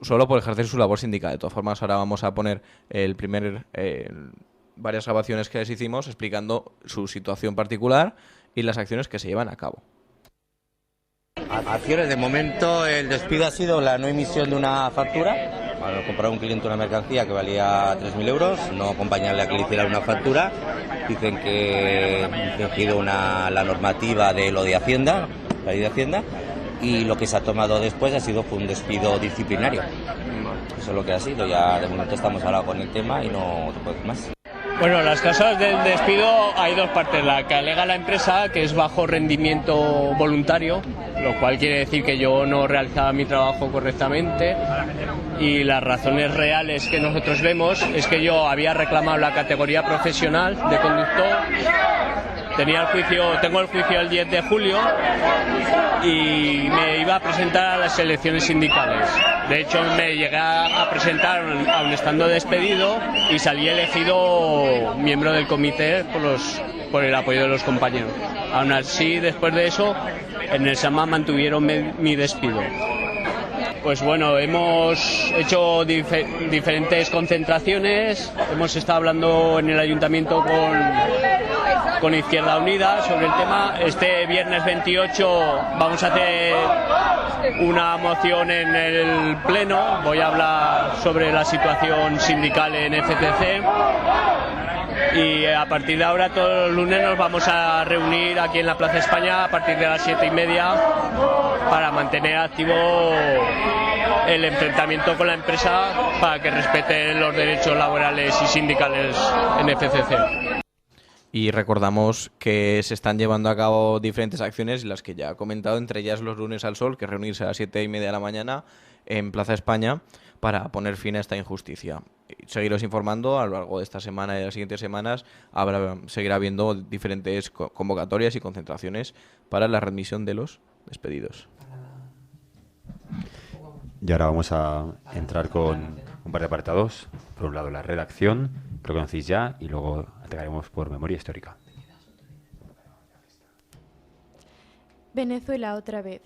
solo por ejercer su labor sindical. De todas formas, ahora vamos a poner varias grabaciones que les hicimos explicando su situación particular y las acciones que se llevan a cabo. Acciones, de momento el despido ha sido la no emisión de una factura. Al comprar un cliente una mercancía que valía 3.000 euros, no acompañarle a que le hiciera una factura. Dicen que han infringido la normativa de lo de Hacienda, la ley de Hacienda, y lo que se ha tomado después fue un despido disciplinario. Eso es lo que ha sido. Ya de momento estamos ahora con el tema y no te puedo decir más. Bueno, las causas del despido hay dos partes. La que alega la empresa, que es bajo rendimiento voluntario, lo cual quiere decir que yo no realizaba mi trabajo correctamente. Y las razones reales que nosotros vemos es que yo había reclamado la categoría profesional de conductor. Tengo el juicio el 10 de julio y me iba a presentar a las elecciones sindicales. De hecho, me llegué a presentar aun estando despedido y salí elegido miembro del comité por el apoyo de los compañeros. Aún así, después de eso, en el SAMA mantuvieron mi despido. Pues bueno, hemos hecho diferentes concentraciones, hemos estado hablando en el ayuntamiento con Izquierda Unida sobre el tema. Este viernes 28 vamos a hacer una moción en el Pleno, voy a hablar sobre la situación sindical en FCC. Y a partir de ahora, todos los lunes nos vamos a reunir aquí en la Plaza España a partir de las 7:30 para mantener activo el enfrentamiento con la empresa para que respete los derechos laborales y sindicales en FCC. Y recordamos que se están llevando a cabo diferentes acciones, las que ya he comentado, entre ellas los lunes al sol, que es reunirse a las 7:30 de la mañana en Plaza España para poner fin a esta injusticia. Seguiros informando a lo largo de esta semana y de las siguientes semanas. Seguirá habiendo diferentes convocatorias y concentraciones para la readmisión de los despedidos. Y ahora vamos a entrar con un par de apartados. Por un lado, la redacción, que lo conocéis ya, y luego atacaremos por memoria histórica. Venezuela otra vez.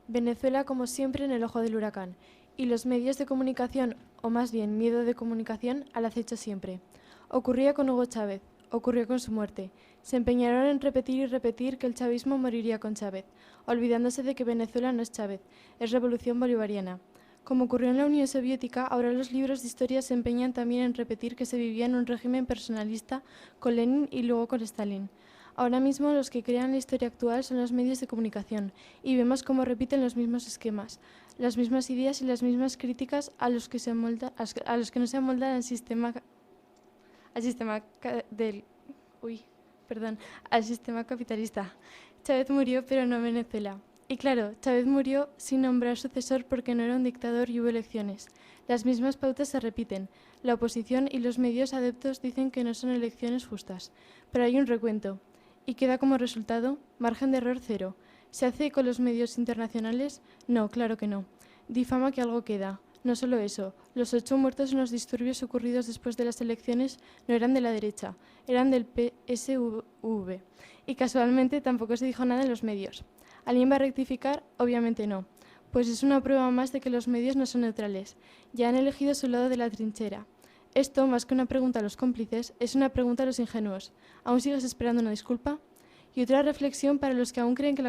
Venezuela, como siempre, en el ojo del huracán. Y los medios de comunicación, o más bien miedo de comunicación, al acecho siempre. Ocurría con Hugo Chávez, ocurrió con su muerte. Se empeñaron en repetir y repetir que el chavismo moriría con Chávez, olvidándose de que Venezuela no es Chávez, es revolución bolivariana. Como ocurrió en la Unión Soviética, ahora los libros de historia se empeñan también en repetir que se vivía en un régimen personalista con Lenin y luego con Stalin. Ahora mismo los que crean la historia actual son los medios de comunicación y vemos cómo repiten los mismos esquemas, las mismas ideas y las mismas críticas a los que no se amoldan al sistema capitalista. Chávez murió, pero no Venezuela. Y claro, Chávez murió sin nombrar sucesor porque no era un dictador y hubo elecciones. Las mismas pautas se repiten. La oposición y los medios adeptos dicen que no son elecciones justas. Pero hay un recuento. Y queda como resultado margen de error cero. ¿Se hace con los medios internacionales? No, claro que no. Difama que algo queda. No solo eso, los 8 muertos en los disturbios ocurridos después de las elecciones no eran de la derecha, eran del PSV. Y casualmente tampoco se dijo nada en los medios. ¿Alguien va a rectificar? Obviamente no. Pues es una prueba más de que los medios no son neutrales. Ya han elegido su lado de la trinchera. Esto, más que una pregunta a los cómplices, es una pregunta a los ingenuos. ¿Aún sigues esperando una disculpa? Y otra reflexión para los que aún creen que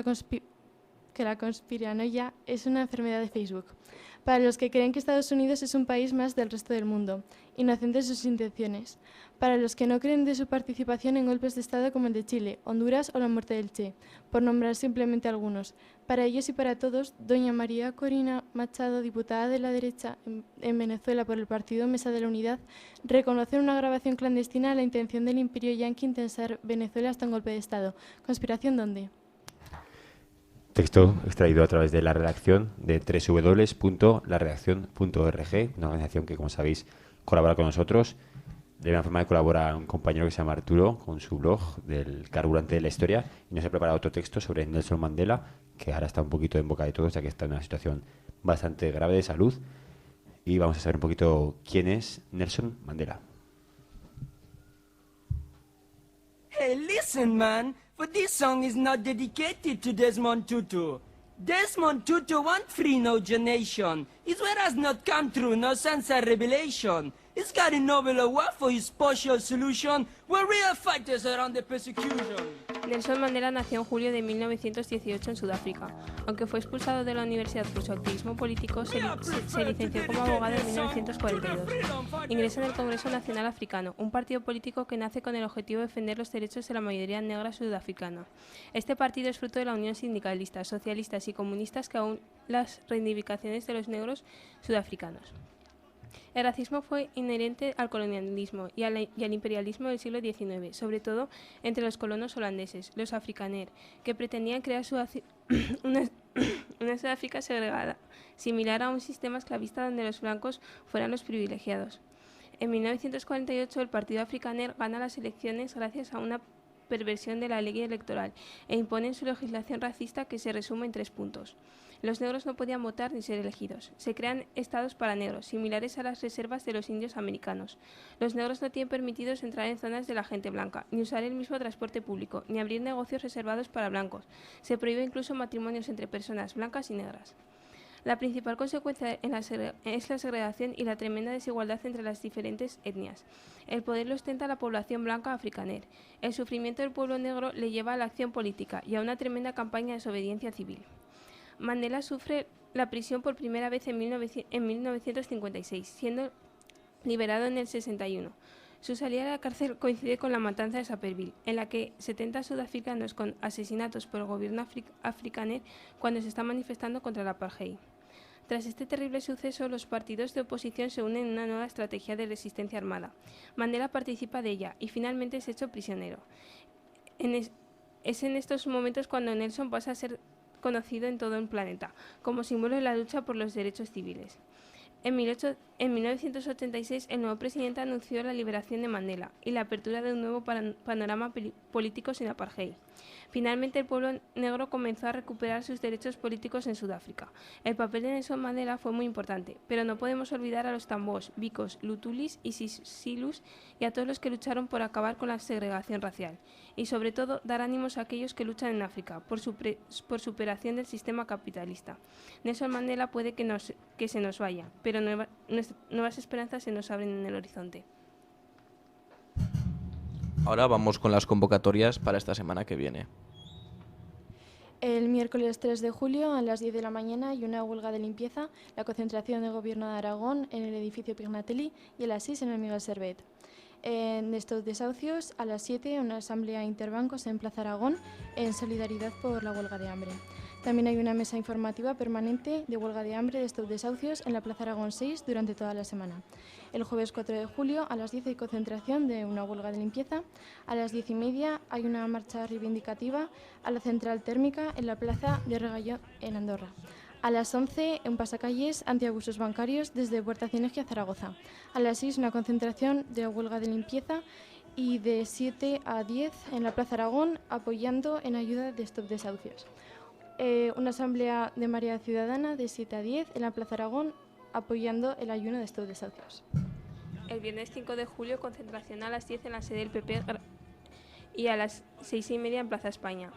la conspiranoia es una enfermedad de Facebook. Para los que creen que Estados Unidos es un país más del resto del mundo, inocentes de sus intenciones. Para los que no creen de su participación en golpes de Estado como el de Chile, Honduras o la muerte del Che, por nombrar simplemente algunos. Para ellos y para todos, doña María Corina Machado, diputada de la derecha en Venezuela por el partido Mesa de la Unidad, reconoce en una grabación clandestina la intención del imperio yanqui intensar Venezuela hasta un golpe de Estado. ¿Conspiración dónde? Texto extraído a través de la redacción de www.laredaccion.org, una organización que, como sabéis, colabora con nosotros. De la misma forma que colabora un compañero que se llama Arturo con su blog del carburante de la historia, y nos ha preparado otro texto sobre Nelson Mandela, que ahora está un poquito en boca de todos, ya que está en una situación bastante grave de salud. Y vamos a saber un poquito quién es Nelson Mandela. Hey, listen, man. But this song is not dedicated to Desmond Tutu. Desmond Tutu want free no nation. His word has not come true, no sense of revelation. He's got a Nobel Award for his partial solution. We're real fighters around the persecution. Nelson Mandela nació en julio de 1918 en Sudáfrica. Aunque fue expulsado de la universidad por su activismo político, se licenció como abogado en 1942. Ingresa en el Congreso Nacional Africano, un partido político que nace con el objetivo de defender los derechos de la mayoría negra sudafricana. Este partido es fruto de la unión sindicalistas, socialistas y comunistas que aún las reivindicaciones de los negros sudafricanos. El racismo fue inherente al colonialismo y al imperialismo del siglo XIX, sobre todo entre los colonos holandeses, los afrikaner, que pretendían crear una Sudáfrica segregada, similar a un sistema esclavista donde los blancos fueran los privilegiados. En 1948 el partido afrikaner gana las elecciones gracias a una perversión de la ley electoral e imponen su legislación racista que se resume en 3 puntos. Los negros no podían votar ni ser elegidos. Se crean estados para negros, similares a las reservas de los indios americanos. Los negros no tienen permitidos entrar en zonas de la gente blanca, ni usar el mismo transporte público, ni abrir negocios reservados para blancos. Se prohíbe incluso matrimonios entre personas blancas y negras. La principal consecuencia es la segregación y la tremenda desigualdad entre las diferentes etnias. El poder lo ostenta la población blanca afrikaner. El sufrimiento del pueblo negro le lleva a la acción política y a una tremenda campaña de desobediencia civil. Mandela sufre la prisión por primera vez en 1956, siendo liberado en el 61. Su salida de la cárcel coincide con la matanza de Sapperville, en la que 70 sudafricanos con asesinatos por el gobierno afrikaner cuando se está manifestando contra el apartheid. Tras este terrible suceso, los partidos de oposición se unen en una nueva estrategia de resistencia armada. Mandela participa de ella y finalmente es hecho prisionero. Es en estos momentos cuando Nelson pasa a ser conocido en todo el planeta, como símbolo de la lucha por los derechos civiles. En 1986, el nuevo presidente anunció la liberación de Mandela y la apertura de un nuevo panorama político sin apartheid. Finalmente, el pueblo negro comenzó a recuperar sus derechos políticos en Sudáfrica. El papel de Nelson Mandela fue muy importante, pero no podemos olvidar a los Tambos, Bikos, Lutulis y Sisilus y a todos los que lucharon por acabar con la segregación racial. Y sobre todo, dar ánimos a aquellos que luchan en África por superación del sistema capitalista. Nelson Mandela puede que se nos vaya, pero nuevas esperanzas se nos abren en el horizonte. Ahora vamos con las convocatorias para esta semana que viene. El miércoles 3 de julio a las 10 de la mañana hay una huelga de limpieza, la concentración del Gobierno de Aragón en el edificio Pignatelli y a las 6 en el Miguel Servet. En estos desahucios, a las 7 una asamblea interbancos en Plaza Aragón en solidaridad por la huelga de hambre. También hay una mesa informativa permanente de huelga de hambre de estos desahucios en la Plaza Aragón 6 durante toda la semana. El jueves 4 de julio a las 10 hay concentración de una huelga de limpieza. A las 10:30 hay una marcha reivindicativa a la central térmica en la Plaza de Regalló en Andorra. A las 11 un pasacalles antiabusos bancarios desde Puerta Cinegia a Zaragoza. A las 6 una concentración de huelga de limpieza y de 7 a 10 en la Plaza Aragón apoyando en ayuda de estos desahucios. Una asamblea de marea ciudadana de 7 a 10 en la Plaza Aragón apoyando el ayuno de estos desahucios. El viernes 5 de julio, concentración a las 10 en la sede del PP y a las 6:30 en Plaza España.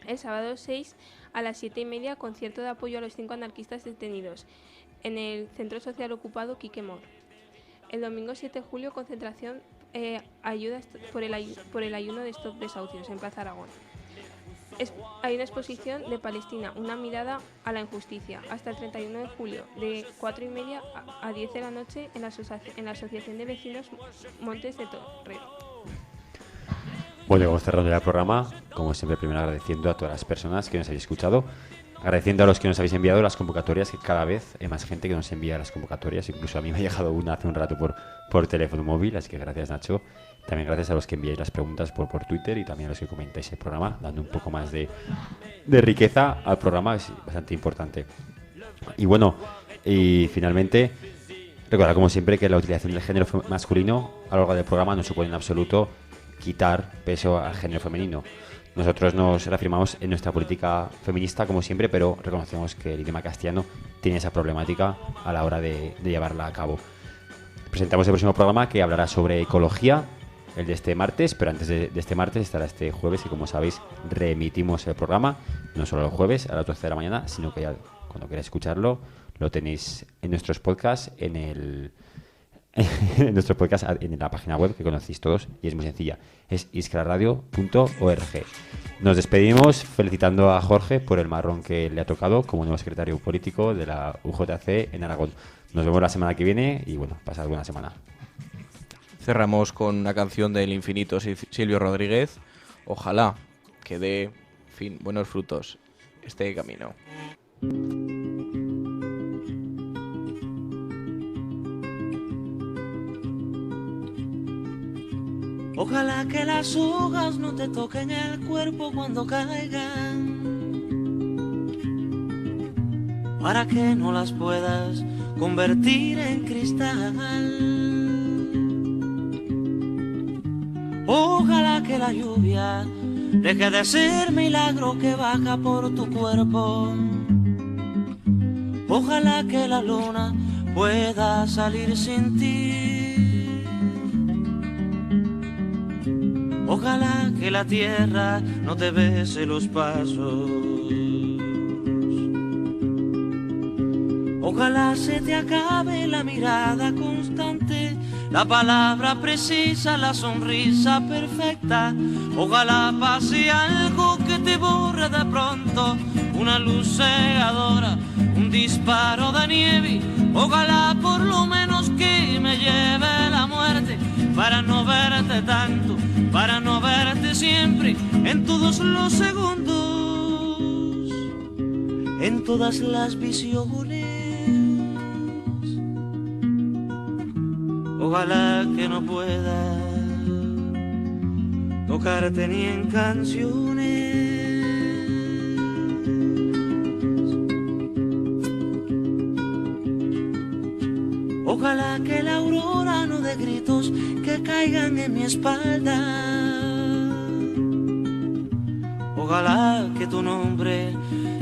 El sábado 6 a las 7:30, concierto de apoyo a los 5 anarquistas detenidos en el Centro Social Ocupado Quique Mor. El domingo 7 de julio, concentración ayuda por el ayuno de estos desahucios en Plaza Aragón. Hay una exposición de Palestina, una mirada a la injusticia, hasta el 31 de julio, de 4:30 a 10 de la noche en la Asociación de Vecinos Montes de Torrero. Bueno, vamos cerrando ya el programa, como siempre, primero agradeciendo a todas las personas que nos habéis escuchado, agradeciendo a los que nos habéis enviado las convocatorias, que cada vez hay más gente que nos envía las convocatorias, incluso a mí me ha llegado una hace un rato por teléfono móvil, así que gracias, Nacho. También gracias a los que enviáis las preguntas por Twitter y también a los que comentáis el programa, dando un poco más de riqueza al programa, es bastante importante. Y bueno, y finalmente, recordad como siempre que la utilización del género masculino a lo largo del programa no supone en absoluto quitar peso al género femenino. Nosotros nos reafirmamos en nuestra política feminista como siempre, pero reconocemos que el idioma castellano tiene esa problemática a la hora de llevarla a cabo. Presentamos el próximo programa que hablará sobre ecología, el de este martes, pero antes de este martes estará este jueves y como sabéis reemitimos el programa, no solo los jueves a las 12 de la mañana, sino que ya cuando queráis escucharlo lo tenéis en nuestros podcasts, en nuestro podcast, en la página web que conocéis todos y es muy sencilla, es iskraradio.org. Nos despedimos felicitando a Jorge por el marrón que le ha tocado como nuevo secretario político de la UJC en Aragón. Nos vemos la semana que viene y bueno, pasad buena semana. Cerramos con una canción del infinito Silvio Rodríguez. Ojalá que dé, buenos frutos este camino. Ojalá que las hojas no te toquen el cuerpo cuando caigan, para que no las puedas convertir en cristal. Ojalá que la lluvia deje de ser milagro que baja por tu cuerpo. Ojalá que la luna pueda salir sin ti. Ojalá que la tierra no te bese los pasos. Ojalá se te acabe la mirada constante, la palabra precisa, la sonrisa perfecta. Ojalá pase algo que te borre de pronto, una luz cegadora, un disparo de nieve. Ojalá por lo menos que me lleve la muerte, para no verte tanto, para no verte siempre, en todos los segundos, en todas las visiones. Ojalá que no pueda tocarte ni en canciones. Ojalá que la aurora no dé gritos que caigan en mi espalda. Ojalá que tu nombre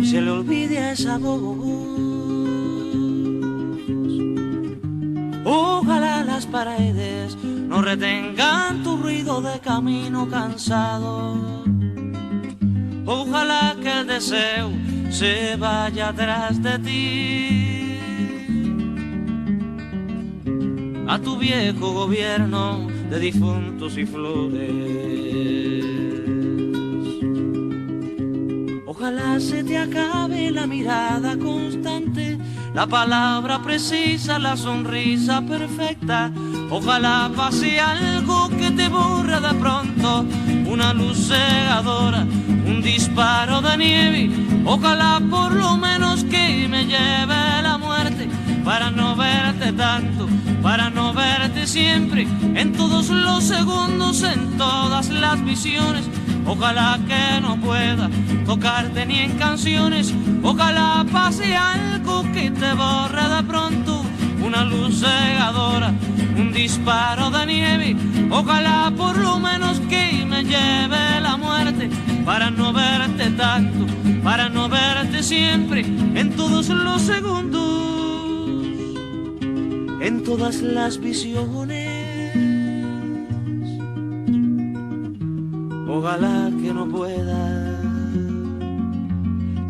se le olvide a esa voz. Ojalá las paredes no retengan tu ruido de camino cansado. Ojalá que el deseo se vaya atrás de ti, a tu viejo gobierno de difuntos y flores. Ojalá se te acabe la mirada constante, la palabra precisa, la sonrisa perfecta. Ojalá pase algo que te borre de pronto, una luz cegadora, un disparo de nieve. Ojalá por lo menos que me lleve la muerte, para no verte tanto, para no verte siempre, en todos los segundos, en todas las visiones. Ojalá que no pueda tocarte ni en canciones. Ojalá pase algo que te borre de pronto, una luz cegadora, un disparo de nieve. Ojalá por lo menos que me lleve la muerte, para no verte tanto, para no verte siempre, en todos los segundos, en todas las visiones. Ojalá que no pueda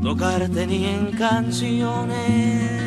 tocarte ni en canciones.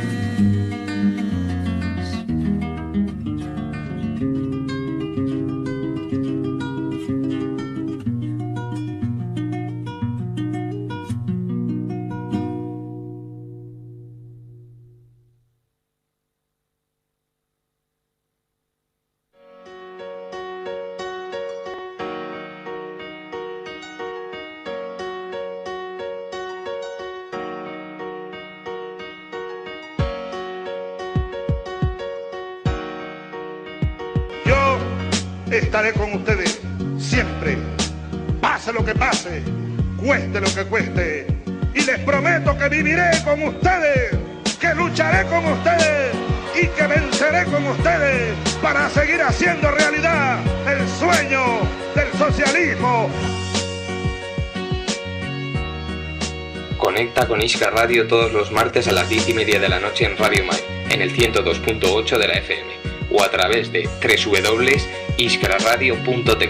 estaré con ustedes siempre, pase lo que pase, cueste lo que cueste, y les prometo que viviré con ustedes, que lucharé con ustedes y que venceré con ustedes para seguir haciendo realidad el sueño del socialismo. Conecta con Iskra Radio todos los martes a las 10:30 de la noche en Radio Mai, en el 102.8 de la FM, o a través de www.iskraradio.tk.